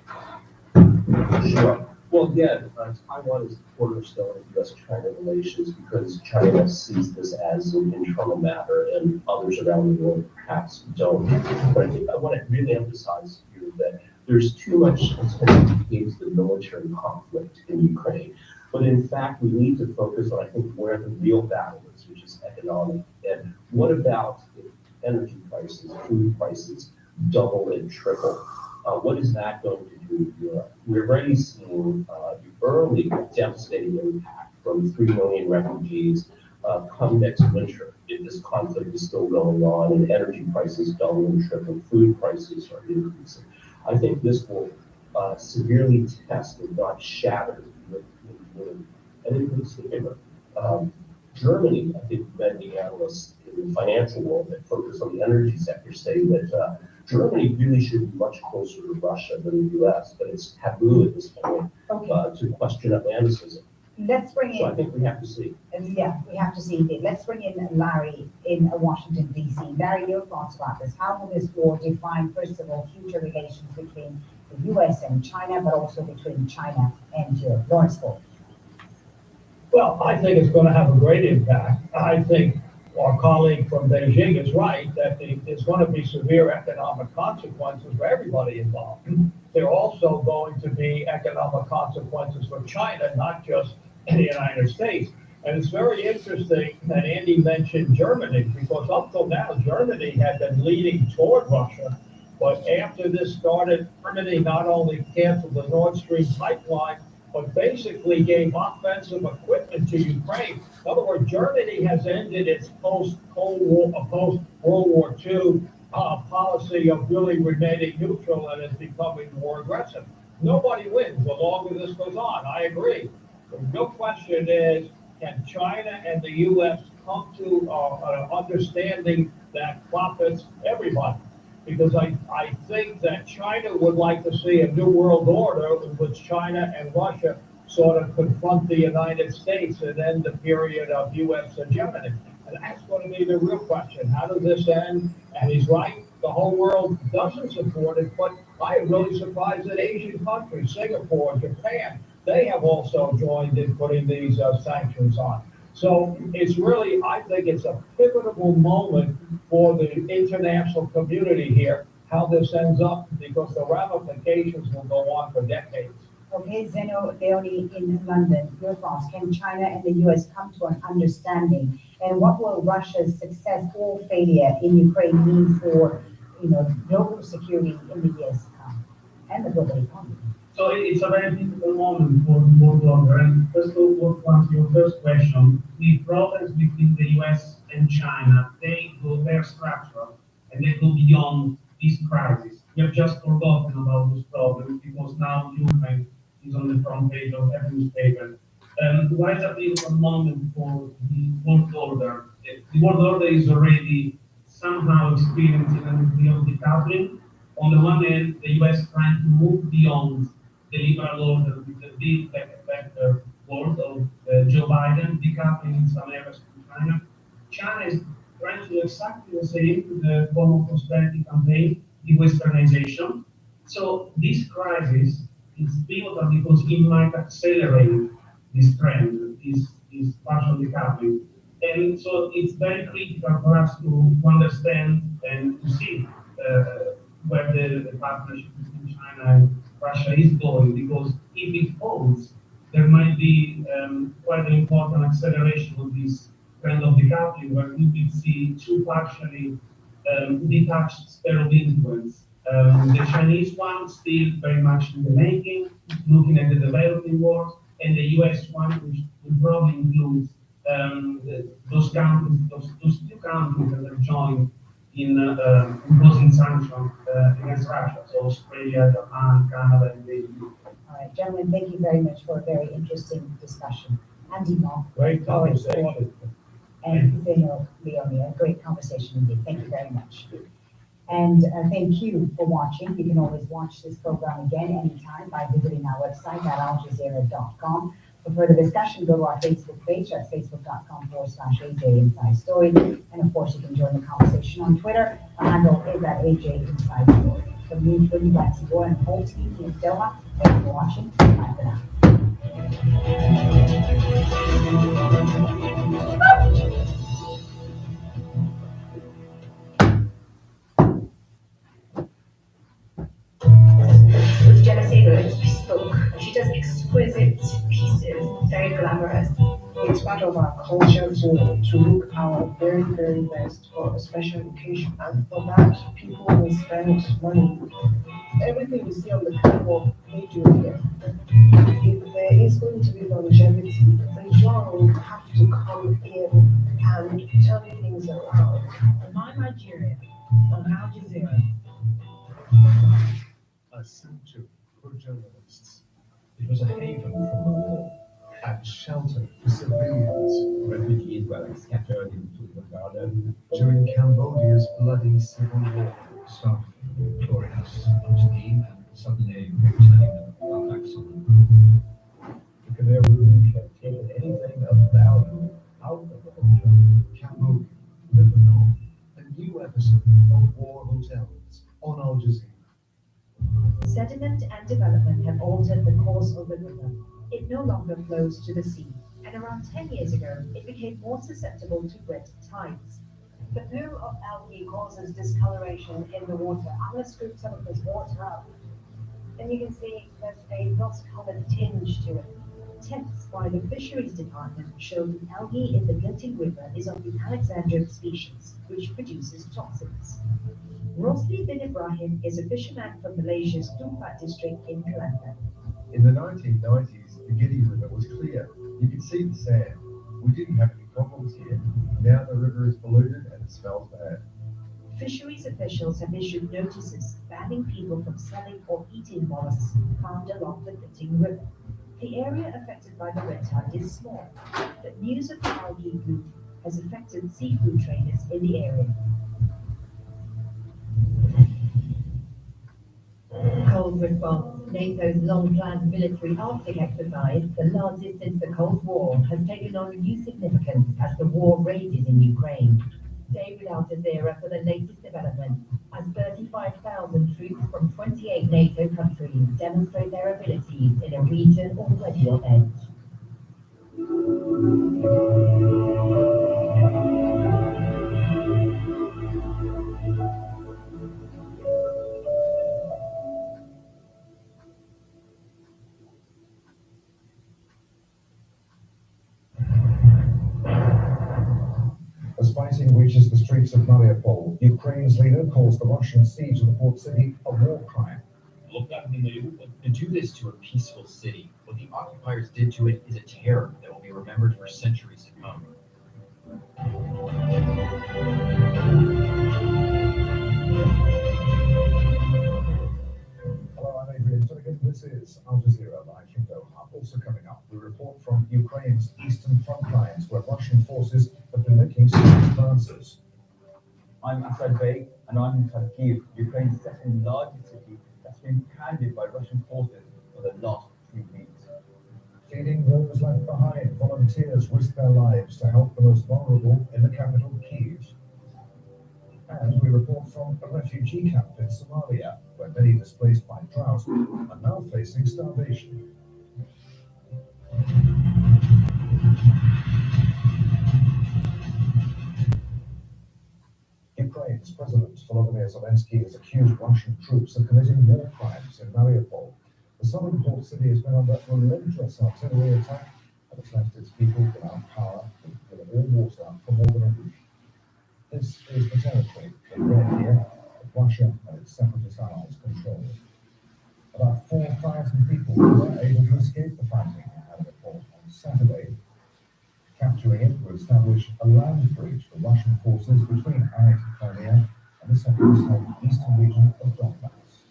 Sure. Well, again, Taiwan is the cornerstone of U.S.-China relations because China sees this as an internal matter and others around the world perhaps don't. But I think I want to really emphasize here that there's too much attention paid to the military conflict in Ukraine. But in fact, we need to focus on, I think, where the real battle is, which is economic. And what about if energy prices, food prices double and triple? What is that going to do to Europe? We're already seeing the early devastating impact from 3 million refugees come next winter if this conflict is still going on and energy prices double and triple, food prices are increasing. I think this will severely test, if not shatter, the European and in particular, Germany, I think many analysts in the financial world that focus on the energy sector say that Germany really should be much closer to Russia than the US, but it's taboo at this point to question Atlanticism. Let's bring So I in, think we have to see. yeah, we have to see it. Let's bring in Larry in Washington, DC. Larry, your thoughts about this? How will this war define, first of all, future relations between the US and China, but also between China and Europe? Lawrence Ford. Well, I think it's going to have a great impact. I think our colleague from Beijing is right that there's going to be severe economic consequences for everybody involved. There are also going to be economic consequences for China, not just in the United States. And it's very interesting that Andy mentioned Germany, because up till now, Germany had been leading toward Russia. But after this started, Germany not only canceled the Nord Stream pipeline, but basically gave offensive equipment to Ukraine. In other words, Germany has ended its post-World War II policy of really remaining neutral and is becoming more aggressive. Nobody wins the longer this goes on. I agree. The real question is, can China and the U.S. come to an understanding that profits everybody? Because I think that China would like to see a new world order in which China and Russia sort of confront the United States and end the period of U.S. hegemony. And that's going to be the real question. How does this end? And he's right, the whole world doesn't support it, but I am really surprised that Asian countries, Singapore, Japan, they have also joined in putting these sanctions on. So it's really, I think it's a pivotal moment for the international community here, how this ends up, because the ramifications will go on for decades. Okay, Zeno Leone in London, your thoughts. Can China and the US come to an understanding? And what will Russia's success or failure in Ukraine mean for, global security in the years to come and the global economy? So it's a very difficult moment for the world order. And first of all, to answer your first question, the problems between the US and China, they're structural and they go beyond this crisis. We have just forgotten about those problems because now Ukraine is on the front page of every newspaper. Why is a difficult moment for the world order? The world order is already somehow experiencing a real decoupling. On the one hand, the US trying to move beyond the liberal order with the big better world of Joe Biden, decoupling in some areas from China. China is trying to do exactly the same with the Common Prosperity Campaign, the westernization. So this crisis is pivotal because it might accelerate this trend, this partial decoupling. And so it's very critical for us to understand and to see where the partnership between China and Russia is going, because if it holds, there might be quite an important acceleration of this trend of decoupling, where we will see two partially detached sphere of influence. The Chinese one still very much in the making, looking at the developing world, and the US one, which will probably include those countries, those two countries that have joined in imposing sanctions against Russia, so Australia, Japan, Canada, and the EU. All right, gentlemen, thank you very much for a very interesting discussion. Andy Mock. Great conversation. And Zeno Leone, a great conversation indeed. Thank you very much. And thank you for watching. You can always watch this program again anytime by visiting our website at aljazeera.com. For further discussion, go to our Facebook page. That's facebook.com/AJ Inside Story. And of course, you can join the conversation on Twitter. The handle is at AJ Inside Story. From me, Willie Batibor, and the whole team in Doha, thank you for watching. Bye for now. With Genesee Goods, I spoke. She does exquisite pieces, very glamorous. It's part of our culture to look our very, very best for a special occasion. And for that, people will spend money everything you see on the catwalk made you here. If there is going to be longevity, the young have to come in and turn things around. My Nigeria on Al Jazeera. A sanctuary for journalists. It was a haven from the war and shelter for civilians. Refugees were scattered into the garden. During Cambodia's bloody civil war, Some victorious, Portuguese, and suddenly returning our backs on. the Khmer Rouge had taken anything of value out of the culture. Cambodia, Lebanon, a new episode of War Hotels on Al Jazeera. Sediment and development have altered the course of the river. It no longer flows to the sea, and around 10 years ago, it became more susceptible to red tides. The bloom of algae causes discoloration in the water. I'm going to scoop some of this water up. And you can see there's a rust-colored tinge to it. Tests by the Fisheries Department show that algae in the Genting River is of the Alexandria species, which produces toxins. Rosli bin Ibrahim is a fisherman from Malaysia's Tupat district in Kelantan. In the 1990s, the Giddy River was clear. You could see the sand. We didn't have any problems here. Now the river is polluted and it smells bad. Fisheries officials have issued notices banning people from selling or eating mollusks found along the Genting River. The area affected by the red tide is small, but news of the algae bloom has affected seafood traders in the area. Cold response. NATO's long-planned military Arctic exercise, the largest since the Cold War, has taken on new significance as the war rages in Ukraine. David Al Jazeera for the latest development, as 35,000 troops from 28 NATO countries demonstrate their abilities in a region already on edge. As fighting reaches the streets of Mariupol, Ukraine's leader calls the Russian siege of the port city a war crime. To do this to a peaceful city, what the occupiers did to it is a terror that will be remembered for centuries to come. Hello, I'm Adrian Finnegan. This is Al Jazeera live from Doha. Also coming up, we report from Ukraine's eastern front lines where Russian forces have been making serious advances. I'm Asad Bey, and I'm in Kharkiv, Ukraine's second largest city that's been pounded by Russian forces for the last 3 weeks. Feeding those left behind, volunteers risk their lives to help the most vulnerable in the capital, Kyiv. And we report from a refugee camp in Somalia, where many displaced by drought are now facing starvation. Ukraine's President Volodymyr Zelensky has accused Russian troops of committing war crimes in Mariupol. The southern port city has been under relentless artillery attack and has left its people without power and with all water for more than a week. This is the territory in red here that Russia and its separatist allies control. About 4,000 people were able to escape the fighting in Mariupol on Saturday. Capturing it would establish a land bridge for Russian forces between annexed Crimea and the separatist-held eastern region of Donbass.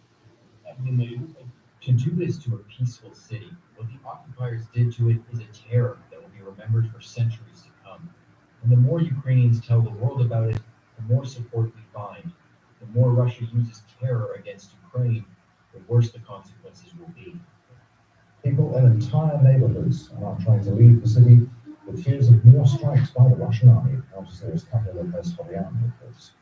To do this to a peaceful city, what the occupiers did to it is a terror that will be remembered for centuries to come. And the more Ukrainians tell the world about it, the more support we find. The more Russia uses terror against Ukraine, the worse the consequences will be. People in entire neighborhoods are now trying to leave the city with fears of more strikes by the Russian army. Al Jazeera's Kapil Lopez reports.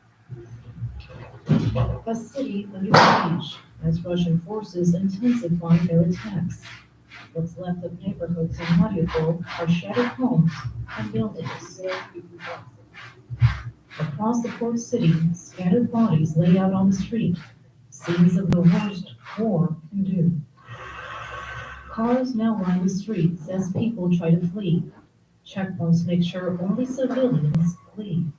A city under siege as Russian forces intensify their attacks. What's left of neighborhoods in Mariupol are shattered homes and buildings. Across the port city, scattered bodies lay out on the street, scenes of the worst war can do. Cars now line the streets as people try to flee. Checkpoints make sure only civilians leave.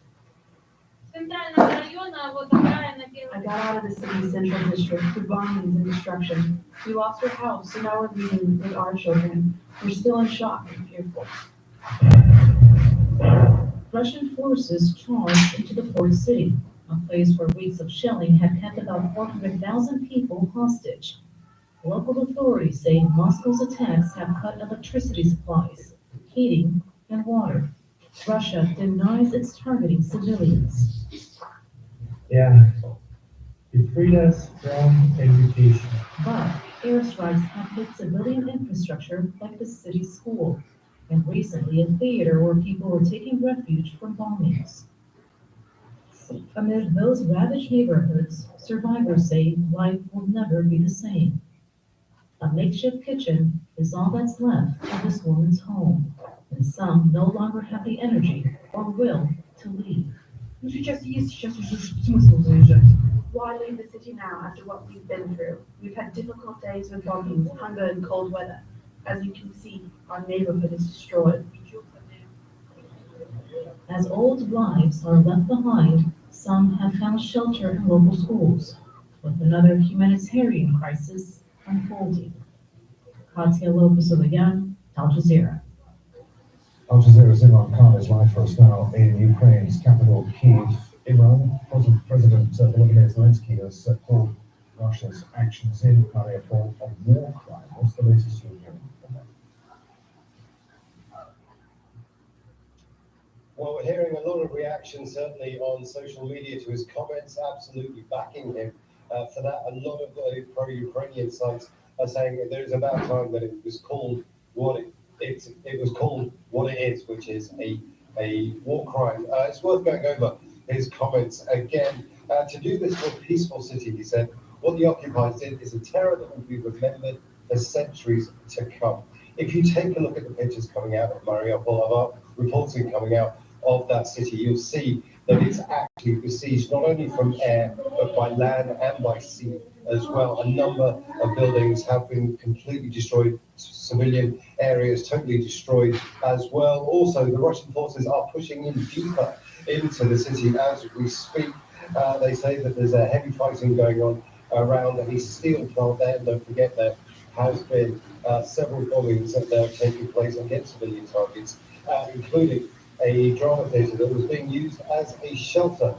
Центрального района вот окраина I got out of the city's central district through bombings and destruction. We lost our house, so now we're leaving with our children. We're still in shock and fearful. Russian forces charged into the port city, a place where weeks of shelling had kept about 400,000 people hostage. Local authorities say Moscow's attacks have cut electricity supplies, heating, and water. Russia denies it's targeting civilians. Yeah, it freed us from education. But airstrikes have hit civilian infrastructure like the city school, and recently a theater where people were taking refuge from bombings. Amid those ravaged neighborhoods, survivors say life will never be the same. A makeshift kitchen is all that's left of this woman's home, and some no longer have the energy or will to leave. Why leave the city now after what we've been through? We've had difficult days with bombings, hunger, and cold weather. As you can see, our neighborhood is destroyed. As old lives are left behind, some have found shelter in local schools, with another humanitarian crisis unfolding. Katia Lopez-Olayan, Al Jazeera. Al Jazeera's Imran Khan is live for us now in Ukraine's capital, Kyiv. Imran, President Volodymyr Zelensky has called Russia's actions in Mariupol a war crime. What's the latest you're hearing from them? Well, we're hearing a lot of reaction, certainly on social media, to his comments, absolutely backing him for that. A lot of pro-Ukrainian sites are saying that there is about time that it was called what it was called what it is, which is a war crime. It's worth going over his comments again. To do this for a peaceful city, he said, what the occupiers did is a terror that will be remembered for centuries to come. If you take a look at the pictures coming out of Mariupol, reporting coming out of that city, you'll see that it's actually besieged not only from air, but by land and by sea as well. A number of buildings have been completely destroyed, civilian areas totally destroyed as well. Also, the Russian forces are pushing in deeper into the city as we speak. They say that there's a heavy fighting going on around a steel plant there. Don't forget there has been several bombings that are taking place against civilian targets, including a drama theatre that was being used as a shelter.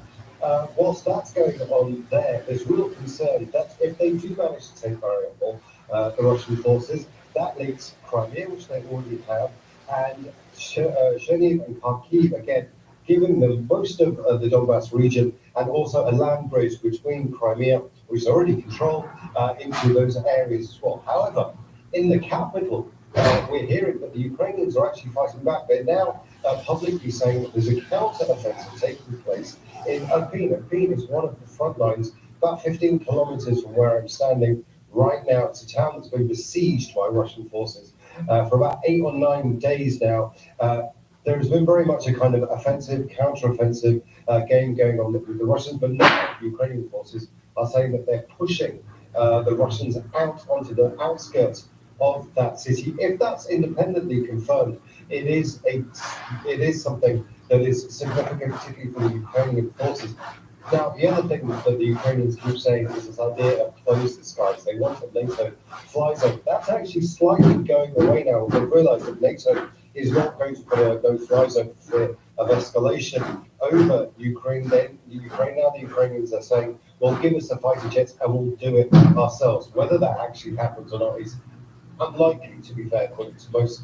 Whilst that's going on there, there's real concern that if they do manage to take Mariupol, the Russian forces, that links Crimea, which they already have, and Chernihiv and Kharkiv, again, giving them most of the Donbass region and also a land bridge between Crimea, which is already controlled, into those areas as well. However, in the capital, we're hearing that the Ukrainians are actually fighting back. They're now publicly saying that there's a counter-offensive taking place in Irpin. Irpin is one of the front lines, about 15 kilometers from where I'm standing right now. It's a town that's been besieged by Russian forces for about 8 or 9 days now. There has been very much a kind of offensive, counter-offensive game going on with the Russians, but now the Ukrainian forces are saying that they're pushing the Russians out onto the outskirts of that city. If that's independently confirmed, it is something that is significant, particularly for the Ukrainian forces. Now, the other thing that the Ukrainians keep saying is this idea of close the skies. They want that NATO flies over. That's actually slightly going away now. They've realized that NATO is not going to put a no-fly zone for fear of escalation over Ukraine. The Ukrainians are saying, well, give us the fighter jets and we'll do it ourselves. Whether that actually happens or not is unlikely, to be fair, according to most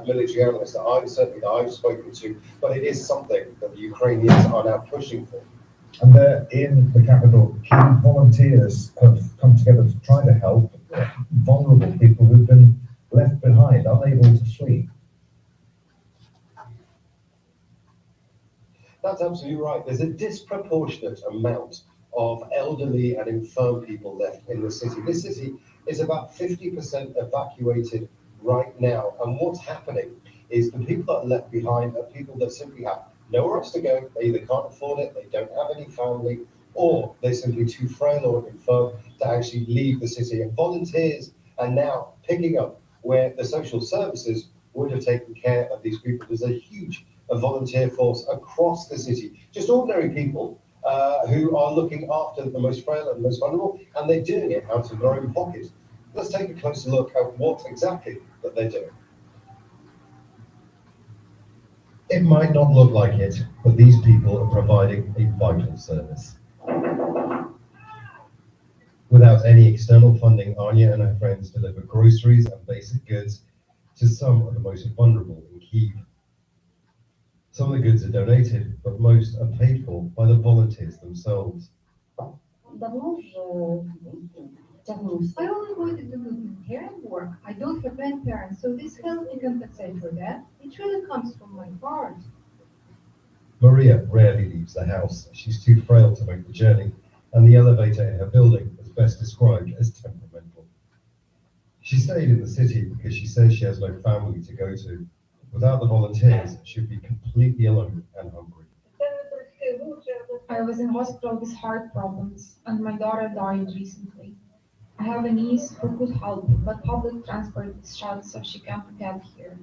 military analysts that I've spoken to, but it is something that the Ukrainians are now pushing for. And there in the capital, Kyiv, volunteers have come together to try to help vulnerable people who've been left behind, unable to flee. That's absolutely right. There's a disproportionate amount of elderly and infirm people left in the city. This city is about 50% evacuated right now. And what's happening is the people that are left behind are people that simply have nowhere else to go. They either can't afford it, they don't have any family, or they're simply too frail or infirm to actually leave the city. And volunteers are now picking up where the social services would have taken care of these people. There's a huge volunteer force across the city, just ordinary people who are looking after the most frail and most vulnerable, and they're doing it out of their own pocket. Let's take a closer look at what exactly that they're doing. It might not look like it, but these people are providing a vital service. Without any external funding, Anya and her friends deliver groceries and basic goods to some of the most vulnerable in Kyiv. Some of the goods are donated, but most are paid for by the volunteers themselves. I only wanted to do volunteering work. I don't have grandparents, so this helps me compensate for that. It really comes from my heart. Maria rarely leaves the house. She's too frail to make the journey, and the elevator in her building is best described as temperamental. She stayed in the city because she says she has no family to go to. Without the volunteers, she'd be completely alone and hungry. I was in hospital with heart problems, and my daughter died recently. I have a niece who could help, but public transport is shut, so she can't get here.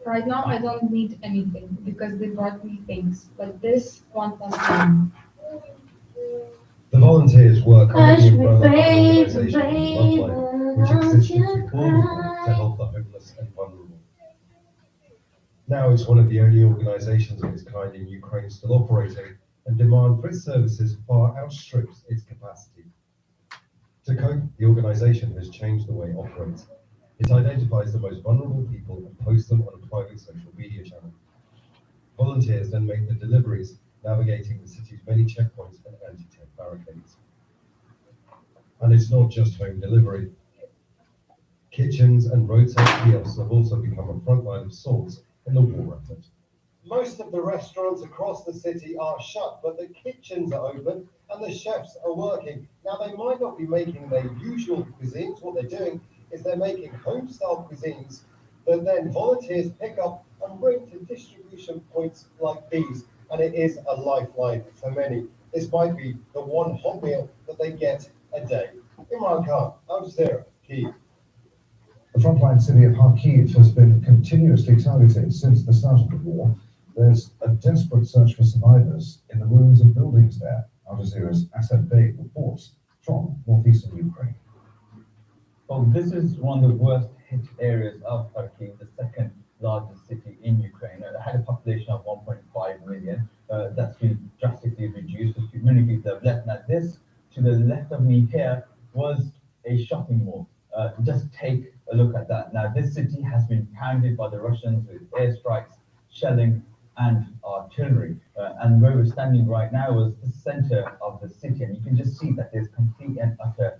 Right now, I don't need anything because they brought me things, but this one plus one. The volunteers work under the umbrella of an organisation called Loveline, which existed before the war to help the homeless and vulnerable. Now it's one of the only organisations of its kind in Ukraine still operating, and demand for its services far outstrips its capacity. To cope, the organisation has changed the way it operates. It identifies the most vulnerable people and posts them on a private social media channel. Volunteers then make the deliveries, navigating the city's many checkpoints and anti-tank barricades. And it's not just home delivery. Kitchens and roadside kiosks have also become a front line of sorts in the war effort. Most of the restaurants across the city are shut, but the kitchens are open and the chefs are working. Now, they might not be making their usual cuisines. What they're doing is they're making home-style cuisines that then volunteers pick up and bring to distribution points like these. And it is a lifeline for many. This might be the one hot meal that they get a day. Imran Khan, Al Jazeera, Kyiv. The frontline city of Kharkiv has been continuously targeted since the start of the war. There's a desperate search for survivors in the ruins of buildings there. Al Jazeera's Asad Bey reports from northeastern Ukraine. Well, this is one of the worst hit areas of Kharkiv, the second largest city in Ukraine. It had a population of 1.5 million. That's been drastically reduced. Many people have left. Now, this to the left of me here was a shopping mall. Just take a look at that. Now, this city has been pounded by the Russians with airstrikes, shelling, and artillery. And where we're standing right now is the center of the city, and you can just see that there's complete and utter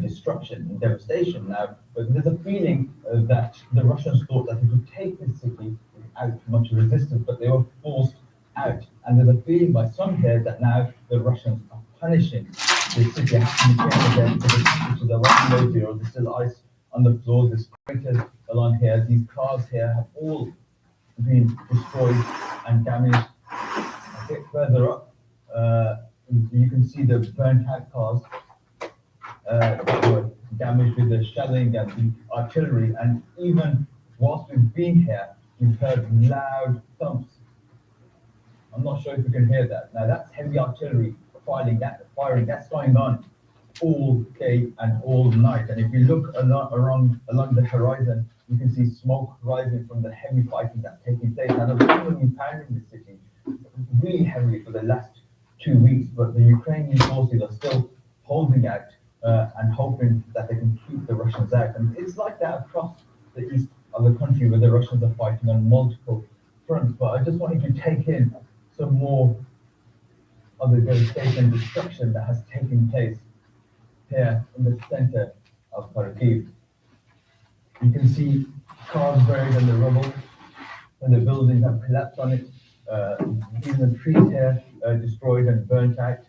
destruction and devastation now. But there's a feeling that the Russians thought that they could take this city without much resistance, but they were forced out. And there's a feeling by some here that now the Russians are punishing this city. I have to be careful again because the Russian road here, there's still ice on the floor, there's craters along here. These cars here have all been destroyed and damaged. A bit further up, you can see the burnt out cars that were damaged with the shelling and the artillery. And even whilst we've been here, we've heard loud thumps. I'm not sure if you can hear that. Now that's heavy artillery firing. That's going on all day and all night. And if you look along the horizon, you can see smoke rising from the heavy fighting that's taking place. And the Russians have been pounding the city really heavily for the last 2 weeks, but the Ukrainian forces are still holding out and hoping that they can keep the Russians out. And it's like that across the east of the country where the Russians are fighting on multiple fronts. But I just wanted to take in some more of the devastation and destruction that has taken place here in the center of Kharkiv. You can see cars buried in the rubble, and the buildings have collapsed on it. Even the trees here destroyed and burnt out.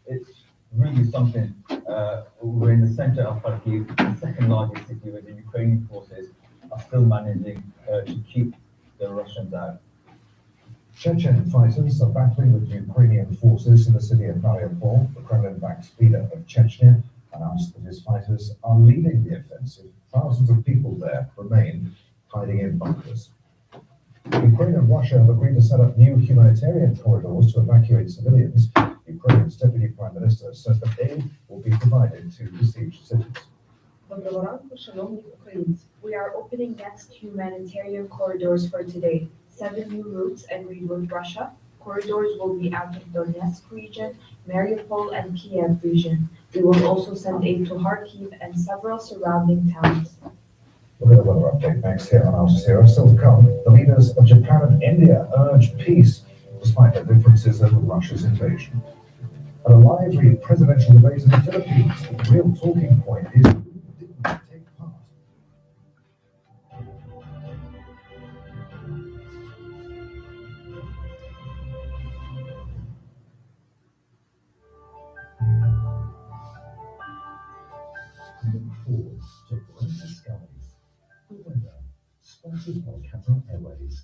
It's really something. We're in the center of Kharkiv, the second largest city, where the Ukrainian forces are still managing to keep the Russians out. Chechen fighters are battling with Ukrainian forces in the city of Mariupol. The Kremlin-backed leader of Chechnya announced that his fighters are leading the offensive. Thousands of people there remain hiding in bunkers. Ukraine and Russia have agreed to set up new humanitarian corridors to evacuate civilians. Ukraine's Deputy Prime Minister says that aid will be provided to besieged cities. Доброго ранку, шановні українці. We are opening next humanitarian corridors for today. 7 new routes agree with Russia. Corridors will be out of Donetsk region, Mariupol and Kiev region. We will also send aid to Kharkiv and several surrounding towns. Look at the weather update next here on Al Jazeera. Still to come, the leaders of Japan and India urge peace despite their differences over Russia's invasion. At a lively presidential debate in the Philippines, the real talking point is who didn't take part. Look forward to brighter skies. The weather, sponsored by Qatar Airways.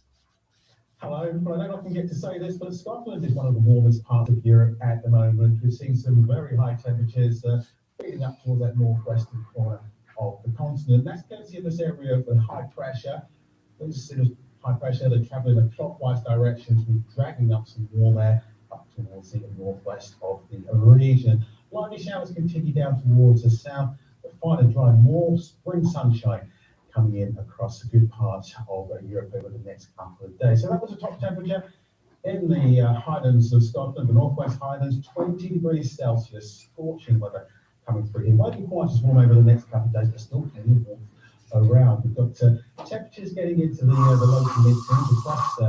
Hello, well, I don't often get to say this, but Scotland is one of the warmest parts of Europe at the moment. We've seen some very high temperatures leading up towards that northwestern corner of the continent. That's courtesy of this area of the high pressure. This is high pressure, they're traveling in clockwise directions, with dragging up some warm air up towards the northwest of the region. Lightning showers continue down towards the south, but fine and dry, more spring sunshine coming in across a good part of Europe over the next couple of days. So that was the top temperature in the Highlands of Scotland, the Northwest Highlands, 20 degrees Celsius, scorching weather coming through here. Won't be quite as warm over the next couple of days, but still plenty of warmth around. We've got temperatures getting into the low to mid teens across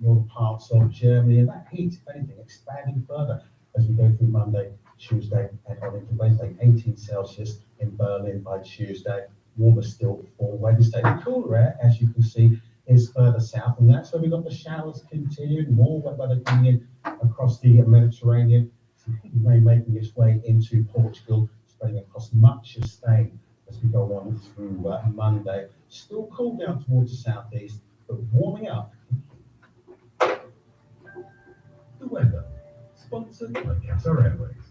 northern parts of Germany, and that heat, if anything, expanding further as we go through Monday, Tuesday, and on into Wednesday. 18 Celsius in Berlin by Tuesday. Warmer still for Wednesday. The cooler air, as you can see, is further south, and that's where we've got the showers continuing, more wet weather coming in across the Mediterranean, making its way into Portugal, spreading across much of Spain as we go on through Monday. Still cool down towards the southeast, but warming up. The weather, sponsored by Qatar Airways.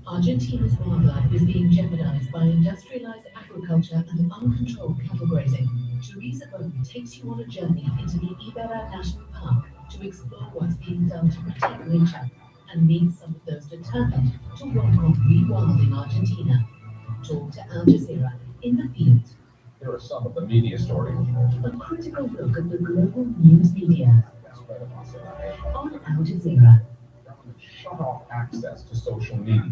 Argentina's wildlife is being jeopardized by industrialized agriculture and uncontrolled cattle grazing. Teresa Bowden takes you on a journey into the Iberá National Park to explore what's being done to protect nature and meet some of those determined to work on rewilding Argentina. Talk to Al Jazeera in the field. Here are some of the media stories. A critical look at the global news media on Al Jazeera. Shut off access to social media.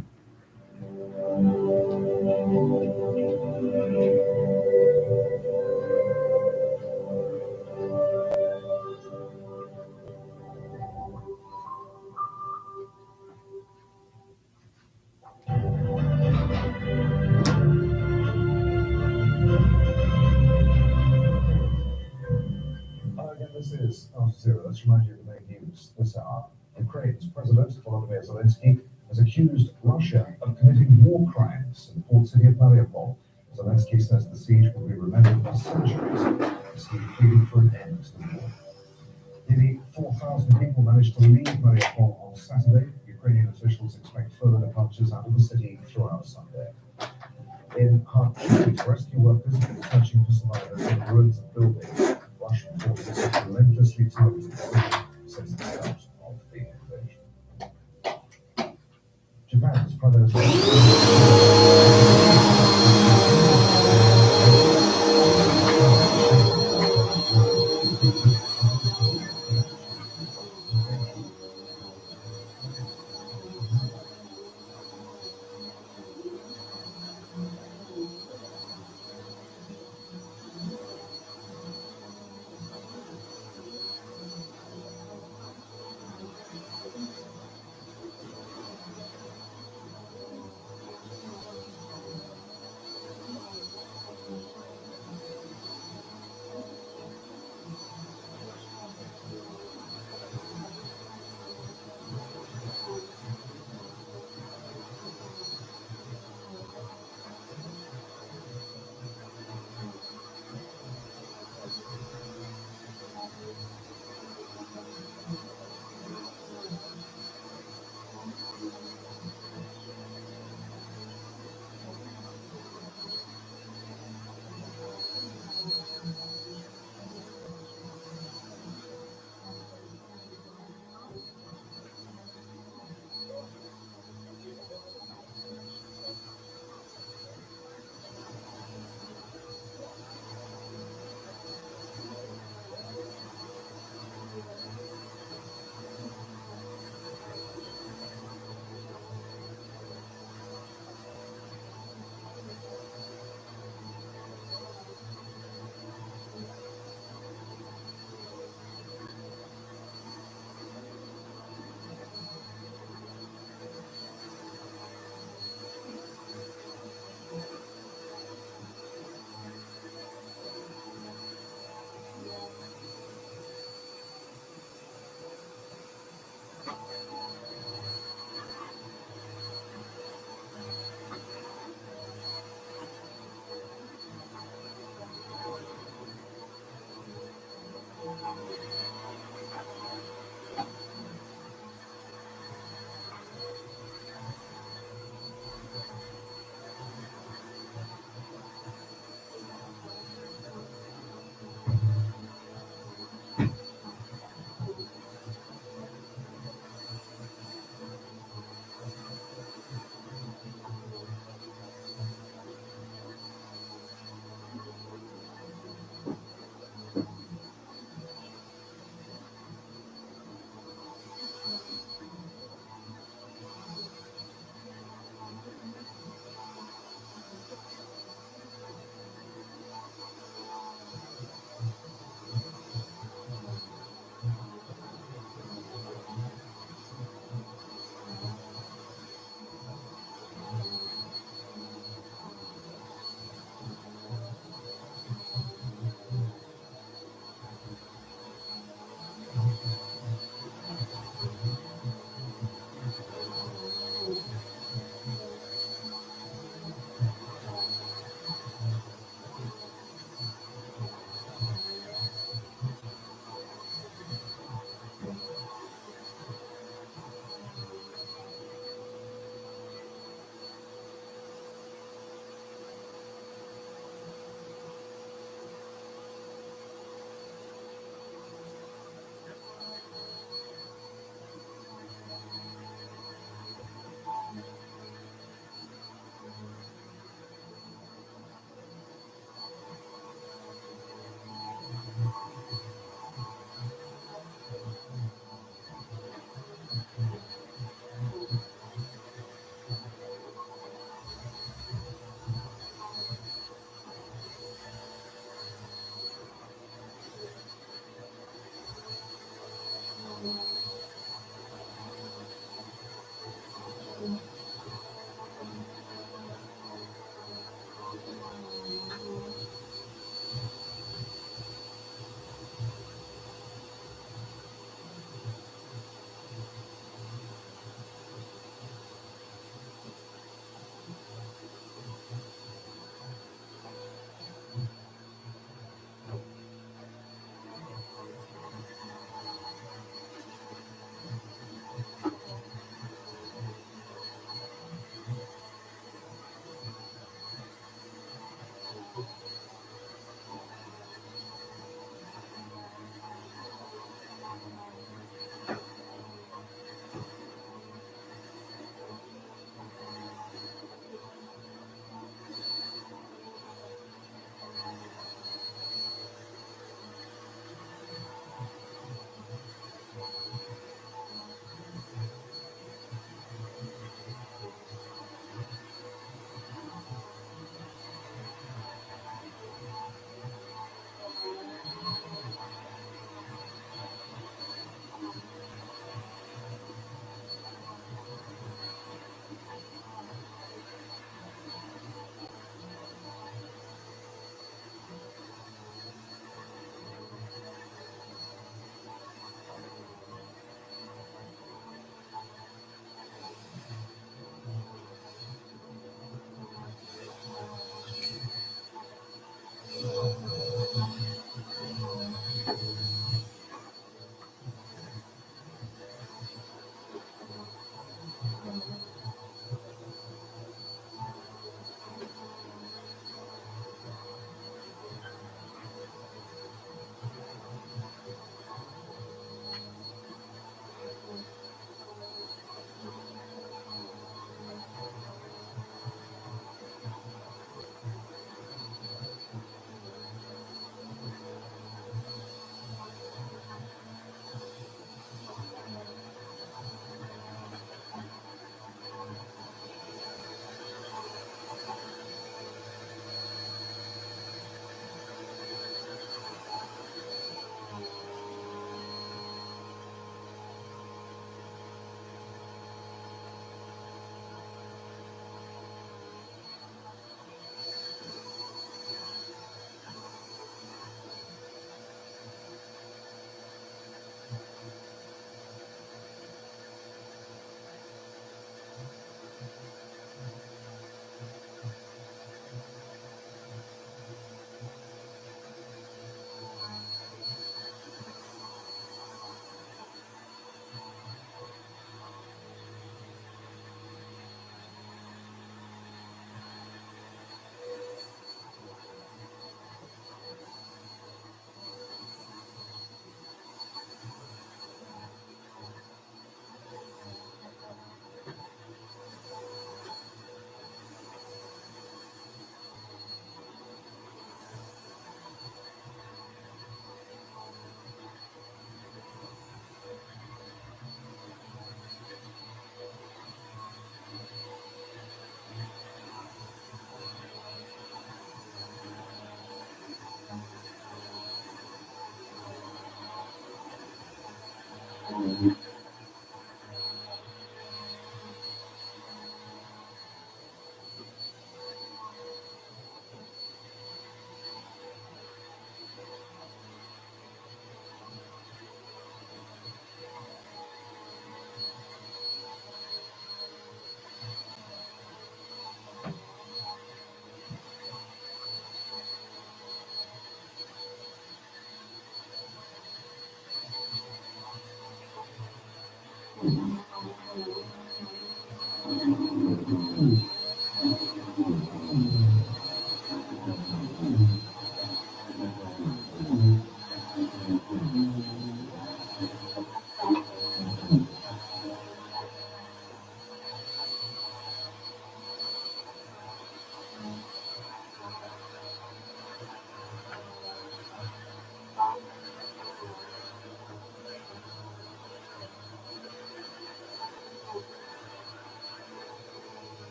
Again, this is Al Jazeera. Let's remind you of the main news this hour. Ukraine's President Volodymyr Zelensky has accused Russia of committing war crimes in the port city of Mariupol. Zelensky says the siege will be remembered for centuries, as he pleaded for an end to the war. Nearly 4,000 people managed to leave Mariupol on Saturday. Ukrainian officials expect further departures out of the city throughout Sunday. In Kharkiv, rescue workers have been searching for survivors in the ruins of buildings. Russian forces have relentlessly targeted the city since the start of the invasion. Japan's Prime Minister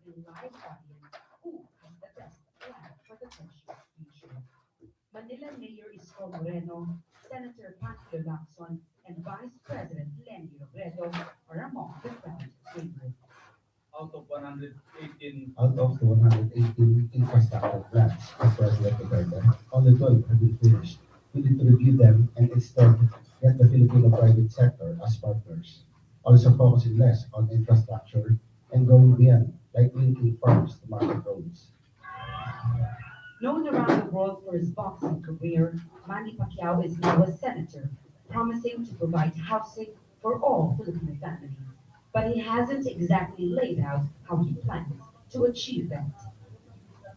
a live audience who has the best plan for the country's future. Manila Mayor Isko Moreno, Senator Panfilo Lacson, and Vice President Lenny Robredo are among the crowd favorites. Out of 118 Out of the 118 infrastructure plans of President Duterte, only 12 have been finished. We need to review them and instead get the Filipino private sector as partners, also focusing less on infrastructure and going beyond, like linking farms to market roads. Known around the world for his boxing career, Manny Pacquiao is now a senator, promising to provide housing for all Filipino families. But he hasn't exactly laid out how he plans to achieve that.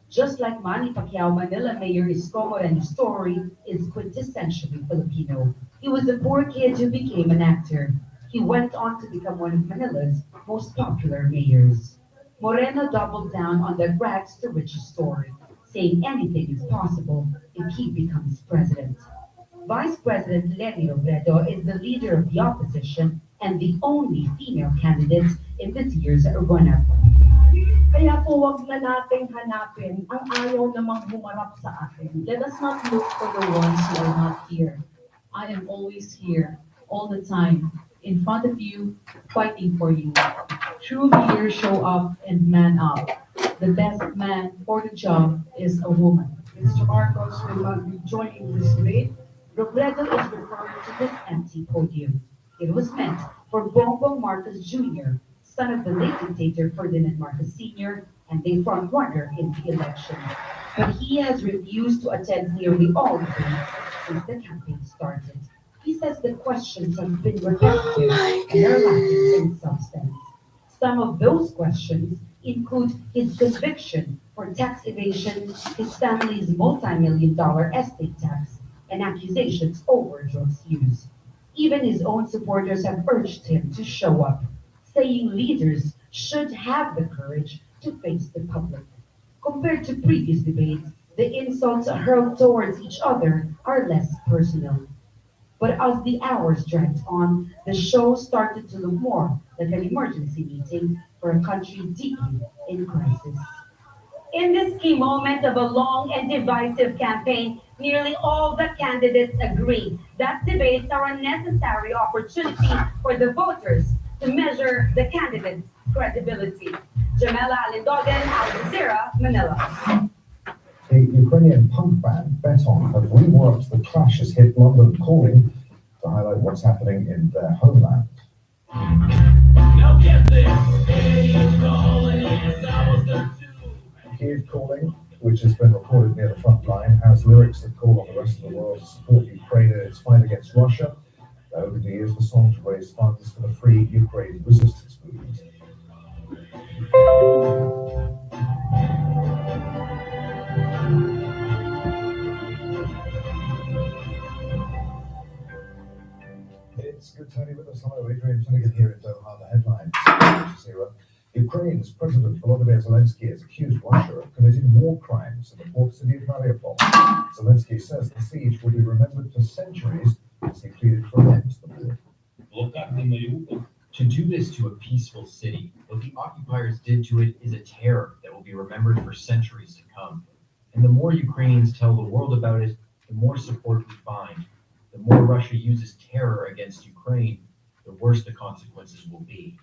Just like Manny Pacquiao, Manila Mayor Isko Moreno's story is quintessentially Filipino. He was a poor kid who became an actor. He went on to become one of Manila's most popular mayors. Moreno doubled down on that rags to riches story, saying anything is possible if he becomes president. Vice President Lenny Robredo is the leader of the opposition and the only female candidate in this year's run-up. Kaya po wag na nating hanapin ang ayaw namang humarap sa atin. Let us not look for the ones who are not here. I am always here, all the time, in front of you, fighting for you. True leaders show up and man up. The best man for the job is a woman. Mr. Marcos will not be joining this debate. Robredo is referring to this empty podium. It was meant for Bongbong Marcos Jr., son of the late dictator Ferdinand Marcos Sr., and the front-runner in the election. But he has refused to attend nearly all debates since the campaign started. He says the questions have been repetitive and are lacking in substance. Some of those questions include his conviction for tax evasion, his family's multi-million-dollar estate tax, and accusations over drugs use. Even his own supporters have urged him to show up, saying leaders should have the courage to face the public. Compared to previous debates, the insults hurled towards each other are less personal. But as the hours dragged on, the show started to look more like an emergency meeting for a country deeply in crisis. In this key moment of a long and divisive campaign, nearly all the candidates agree that debates are a necessary opportunity for the voters to measure the candidates' credibility. Jamela Alindogan, Al Jazeera, Manila. The Ukrainian punk band Beton have reworked the clashes hit London Calling to highlight what's happening in their homeland. Now get this, Kiev Calling, which has been recorded near the front line, has lyrics that call on the rest of the world to support Ukraine in its fight against Russia. Over the years, the song to raise funds for the Free Ukraine resistance movement. It's good to have you with us. Hello, Adrian Finnegan here in Doha. The headlines. Al Jazeera. Ukraine's President Volodymyr Zelensky has accused Russia of committing war crimes in the port city of Mariupol. Zelensky says the siege will be remembered for centuries as he pleaded for an end to the war. To do this to a peaceful city, what the occupiers did to it is a terror that will be remembered for centuries to come. And the more Ukrainians tell the world about it, the more support we find. The more Russia uses terror against Ukraine, the worse the consequences will be.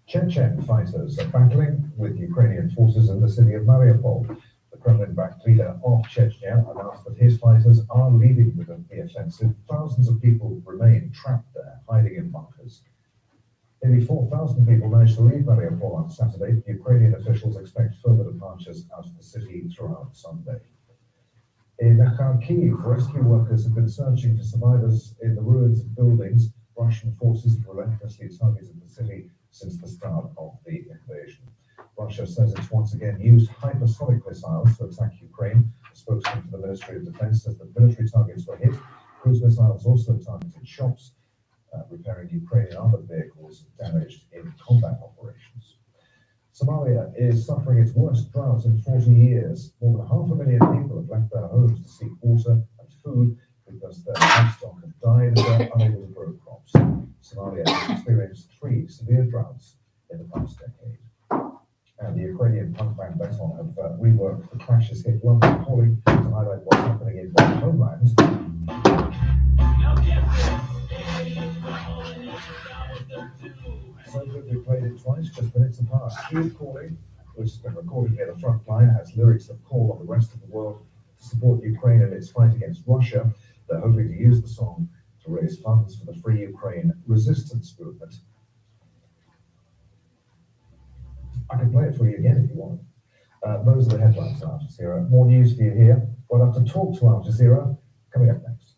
Chechen fighters are battling with Ukrainian forces in the city of Mariupol. The Kremlin-backed leader of Chechnya announced that his fighters are leading the offensive. Thousands of people remain trapped there, hiding in bunkers. Nearly 4,000 people managed to leave Mariupol on Saturday. Ukrainian officials expect further departures out of the city throughout Sunday. In Kharkiv, rescue workers have been searching for survivors in the ruins of buildings. Russian forces have relentlessly targeted the city since the start of the invasion. Russia says it's once again used hypersonic missiles to attack Ukraine. A spokesman for the Ministry of Defense says that military targets were hit. Cruise missiles also targeted shops, repairing Ukrainian armored vehicles damaged in combat operations. Somalia is suffering its worst drought in 40 years. More than 500,000 people have left their homes to seek water and food because their livestock have died and they're unable to grow crops. Somalia has experienced 3 severe droughts in the past decade. And the in their homeland. So good we played it twice, just minutes apart. Here's Calling, which has been recorded near the front line, has lyrics that call on the rest of the world to support Ukraine in its fight against Russia. They're hoping to use the song to raise funds for the Free Ukraine resistance movement. I can play it for you again if you want. Those are the headlines, Al Jazeera. More news for you here. We'll have to talk to Al Jazeera coming up next.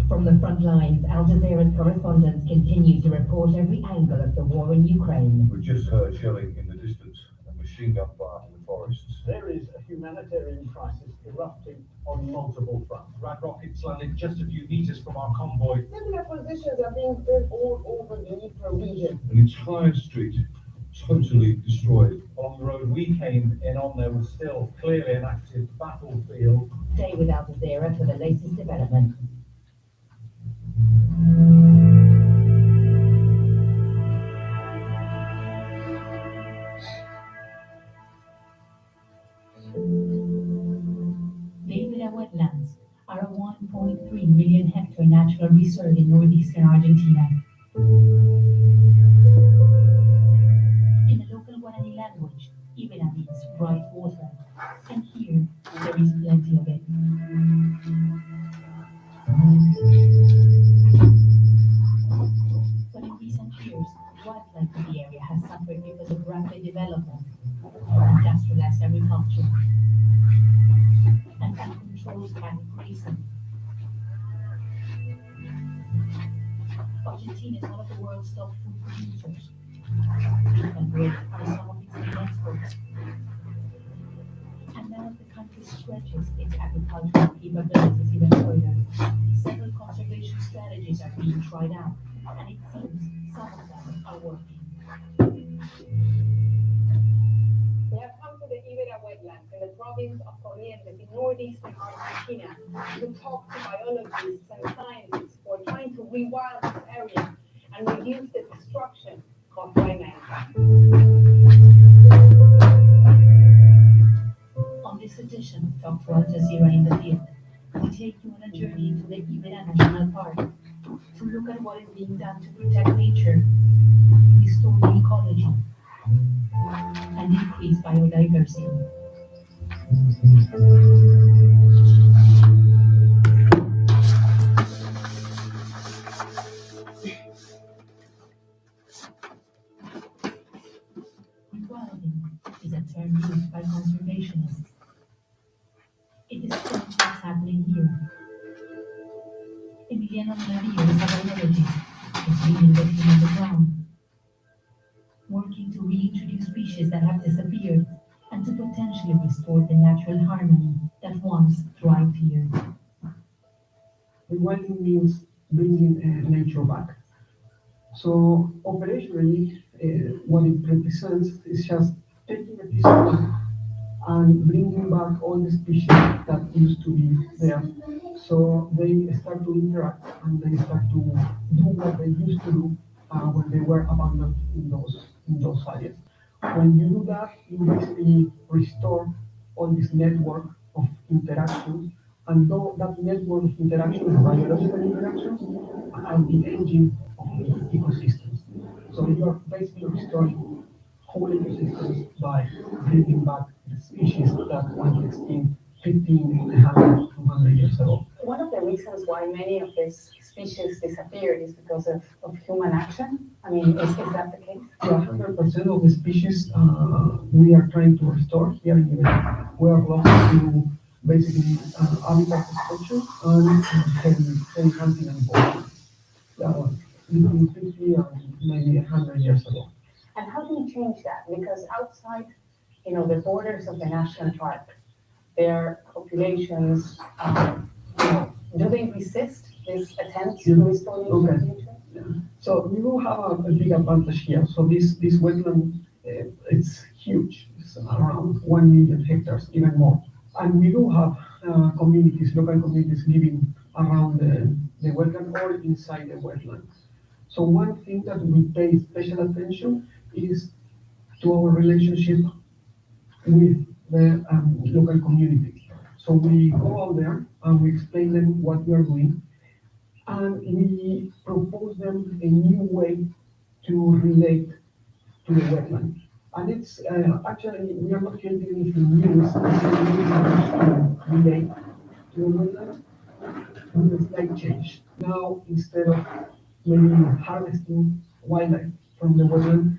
From the front lines, Al Jazeera's correspondents continue to report every angle of the war in Ukraine. We just heard shelling in the distance and machine gun fire in the forests. There is a humanitarian crisis erupting on multiple fronts. Rat rockets landed just a few meters from our convoy. Similar positions are being built all over the Dnipro region. And its entire street totally destroyed. On the road we came in on, there was still clearly an active battlefield. Stay with Al Jazeera for the latest development. Wetlands are a 1.3 million hectare natural reserve in northeastern Argentina. In the local Guarani language, Ibera means bright water, and here there is plenty of it. But in recent years, wildlife in the area has suffered because of rapid development, industrialized agriculture, and uncontrolled cattle grazing. Argentina is one of the world's top food producers, and bread are some of its main exports. And now as the country stretches its agricultural capabilities even further, several conservation strategies are being tried out, and it seems some of them are working. We have come to the Ibera Wetlands in the province of Corrientes in northeastern Argentina to talk to biologists and scientists who are trying to rewild this area and reduce the destruction caused by man. On this edition of Talk to Al Jazeera in the Field, we take you on a journey into the Ibera National Park to look at what is being done to protect nature, restore the ecology, and increase biodiversity. Rewilding is a term used by conservationists. It is still what's happening here. Emiliano Navier is a biologist who's leading the team on the ground, working to reintroduce species that have disappeared and to potentially restore the natural harmony that once thrived here. Rewilding means bringing nature back. So operationally, what it represents is just taking a piece of land and bringing back all the species that used to be there. So they start to interact and they start to do what they used to do when they were abandoned in those areas. When you do that, you basically restore all this network of interactions, and though that network of interactions, biological interactions, are the engine of the ecosystems. So you are basically restoring whole ecosystems by bringing back the species that went extinct 15, 100, 200 years ago. One of the reasons why many of these species disappeared is because of human action. I mean, is that the case? Yeah, 100% of the species we are trying to restore here in Iberia. We are lost to basically habitat destruction and heavy hunting and poaching. Between 50 and maybe 100 years ago. And how do we change that? Because outside, the borders of the national park, their populations, do they resist this attempt to restore nature? Okay. So we will have a big advantage here. So this wetland, it's huge. It's around 1 million hectares, even more. And we do have communities, local communities living around the wetland or inside the wetland. So one thing that we pay special attention is to our relationship with the local community. So we go out there and we explain them what we are doing, and we propose them a new way to relate to the wetland. And it's actually, we are not creating anything new, it's to relate to the wetland with a slight change. Now, instead of maybe harvesting wildlife from the wetland,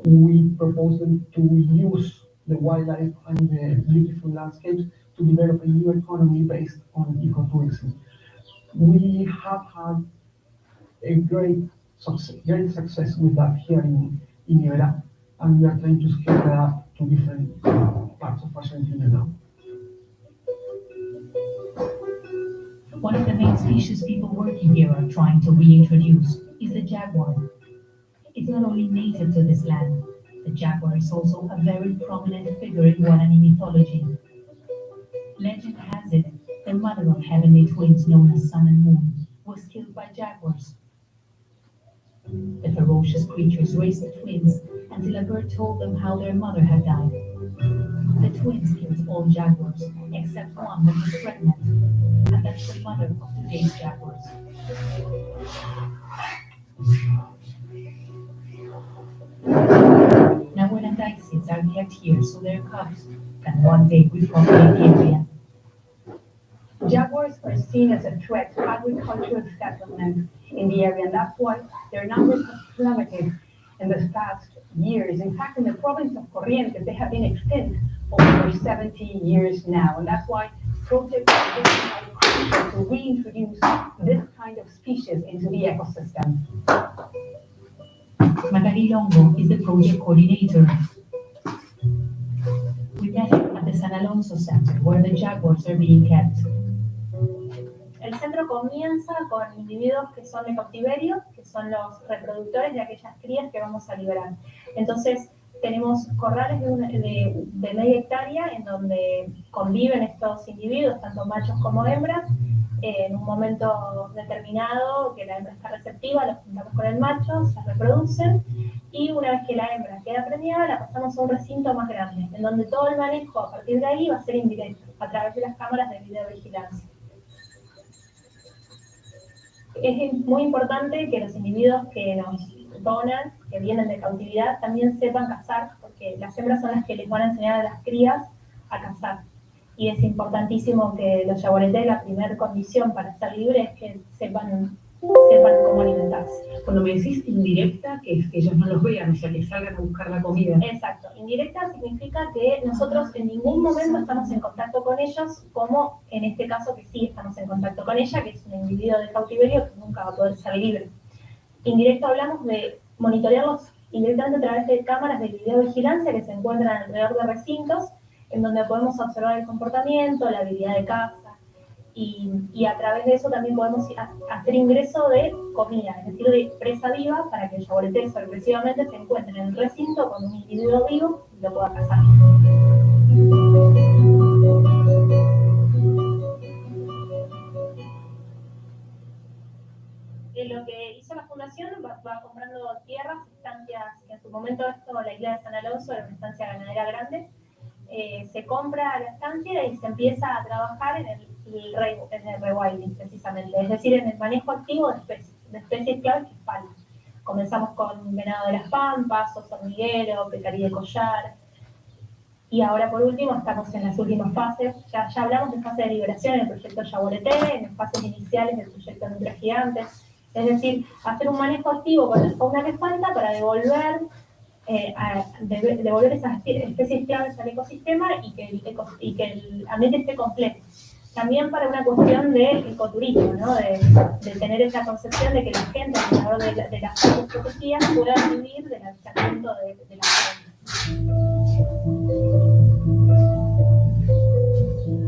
we propose them to use the wildlife and the beautiful landscapes to develop a new economy based on ecotourism. We have had a great success with that here in Iberia, and we are trying to scale that up to different parts of Argentina now. One of the main species people working here are trying to reintroduce is the jaguar. It's not only native to this land, the jaguar is also a very prominent figure in Guarani mythology. Legend has it, the mother of heavenly twins known as Sun and Moon was killed by jaguars. The ferocious creatures raised the twins until a bird told them how their mother had died. The twins killed all jaguars except one that was pregnant, and that's the mother of today's jaguars. Now Wetlands are kept here so their cubs can one day repopulate the area. Jaguars are seen as a threat to agricultural settlement in the area, and that's why their numbers have plummeted in the past years. In fact, in the province of Corrientes, they have been extinct for over 70 years now, and that's why projects are crucial to reintroduce this kind of species into the ecosystem. Magali Longo is the project coordinator. We met at the San Alonso Center, where the jaguars are being kept. El centro comienza con individuos que son de cautiverio, que son los reproductores de aquellas crías que vamos a liberar. Entonces, tenemos corrales de media hectárea en donde conviven estos individuos, tanto machos como hembras. En un momento determinado, que la hembra está receptiva, los juntamos con el macho, se reproducen, y una vez que la hembra queda preñada, la pasamos a un recinto más grande, en donde todo el manejo a partir de ahí va a ser indirecto, a través de las cámaras de videovigilancia. Es muy importante que los individuos que nos donan, que vienen de cautividad, también sepan cazar, porque las hembras son las que les van a enseñar a las crías a cazar. Y es importantísimo que los yaguaretés, la primera condición para ser libres es que sepan cómo alimentarse. Cuando me decís indirecta, que es que ellos no los vean, o sea, que salgan a buscar la comida. Exacto. Indirecta significa que nosotros en ningún momento estamos en contacto con ellos, como en este caso que sí estamos en contacto con ella, que es un individuo de cautiverio que nunca va a poder ser libre. Indirecto hablamos de monitorearlos indirectamente a través de cámaras de videovigilancia que se encuentran alrededor de recintos, en donde podemos observar el comportamiento, la habilidad de caza, y a través de eso también podemos hacer ingreso de comida, es decir, de presa viva, para que el yaguareté sorpresivamente se encuentre en el recinto con un individuo vivo y lo pueda cazar. Lo que hizo la fundación va comprando tierras, estancias, que en su momento esto, la isla de San Alonso era una estancia ganadera grande. Se compra la estancia y se empieza a trabajar en el rewilding, precisamente, es decir, en el manejo activo de especies claves que faltan. Comenzamos con venado de las pampas, oso hormiguero, pecarí de collar, y ahora por último estamos en las últimas fases. Ya hablamos de fase de liberación en el proyecto Yaguareté, en las fases iniciales del proyecto Nutria Gigantes, es decir, hacer un manejo activo con la fauna que falta para devolver esas especies claves al ecosistema y que el ambiente esté completo. También para una cuestión de ecoturismo, ¿no? de tener esa concepción de que la gente alrededor de las áreas protegidas pueda vivir del avistamiento de la fauna.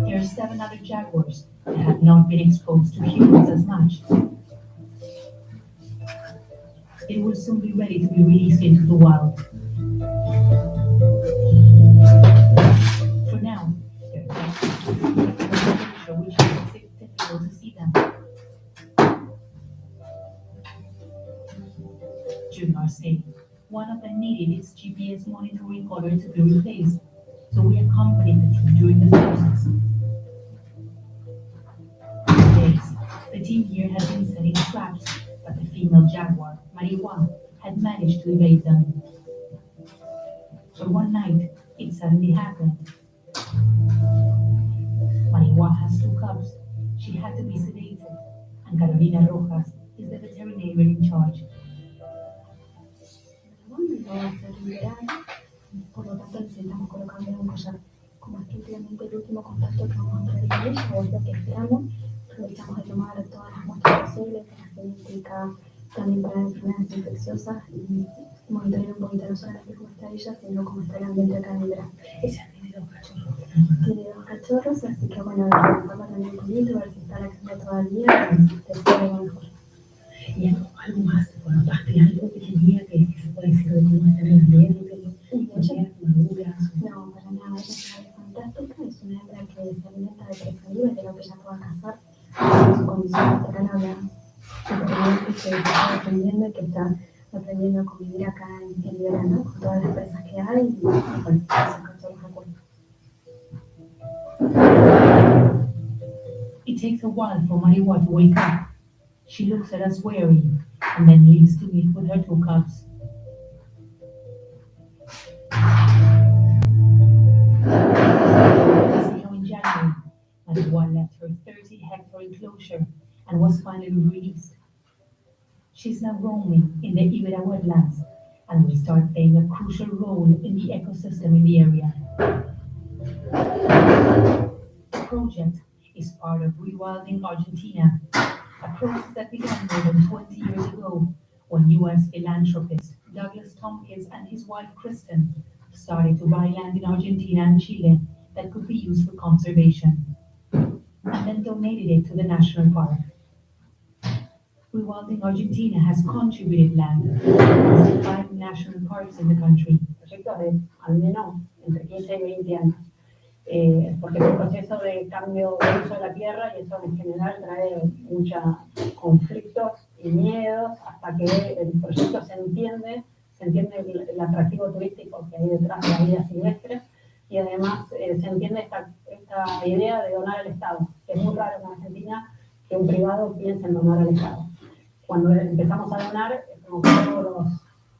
There are 7 other jaguars that have not been exposed to humans as much. It will soon be ready to be released into the wild. For now, which makes it difficult to see them. During our stay, one of them needed its GPS monitoring collar to be replaced, so we accompanied the team during the process. The team here had been setting traps, but the female jaguar, Marijuana, had managed to evade them. But one night, it suddenly happened. Marijuana has 2 cubs. She had to be sedated, and Carolina Rojas is the veterinarian in charge. No va a ser liberal, por lo tanto necesitamos colocarle un collar. Como es prácticamente el último contacto que vamos a tener con ella, o es lo que esperamos, aprovechamos de tomar todas las muestras posibles, de la genética, también para enfermedades infecciosas y monitorear un poquito no solamente cómo está ella, sino cómo está el ambiente acá en el verano. Ella tiene 2 cachorros. Tiene 2 cachorros, así que bueno, revisarla también un poquito, ver si está la cría todavía y te lo mejor. Y algo más, ¿notaste algo que tenía que se puede decir de cómo está en el ambiente? No, para nada, ella es una ave fantástica, es una hembra que se alimenta de presaliva y de lo que ella pueda cazar. En su condición natural habla superviviente que se está aprendiendo y que está aprendiendo a convivir acá en el verano con todas las presas que hay y bueno, sacar todos los recursos. It takes a while for Mariwa to wake up. She looks at us wary and then leaves to meet with her 2 cubs. In January, Mariwa left her 30-hectare enclosure and was finally released. She's now roaming in the Ibera Wetlands and will start playing a crucial role in the ecosystem in the area. The project is part of Rewilding Argentina, a process that began more than 20 years ago when U.S. philanthropist Douglas Tompkins and his wife Kristen started to buy land in Argentina and Chile that could be used for conservation, and then donated it to the national park. Rewilding Argentina has contributed land to 5 national parks in the country. Proyectos de al menos entre 15 y 20 años. Porque es un proceso de cambio de uso de la tierra y eso en general trae muchos conflictos y miedos hasta que el proyecto se entiende el atractivo turístico que hay detrás de la vida silvestre y además se entiende esta idea de donar al Estado. Es muy raro en Argentina que un privado piense en donar al Estado. Cuando empezamos a donar, es como que todos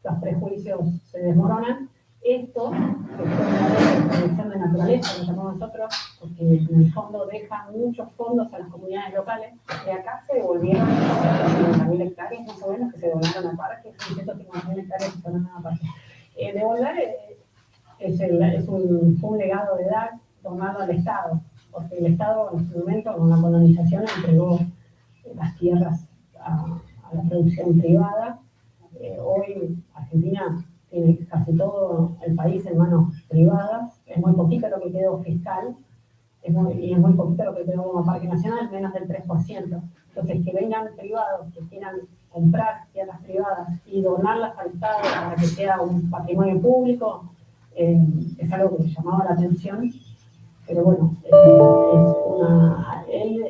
los prejuicios se desmoronan. Esto, que fue una protección de naturaleza, lo llamamos nosotros, porque en el fondo deja muchos fondos a las comunidades locales. De acá se devolvieron 50.000 hectáreas más o menos que se donaron a parques, 150.000 hectáreas que se donaron a parques. Devolver fue un legado de edad donado al Estado, porque el Estado en su momento con la colonización entregó las tierras a la producción privada. Hoy Argentina tiene casi todo el país en manos privadas, es muy poquito lo que quedó fiscal, y es muy poquito lo que quedó como parque nacional, menos del 3%. Entonces, que vengan privados que quieran comprar tierras privadas y donarlas al Estado para que sea un patrimonio público, es algo que llamaba la atención, pero bueno, él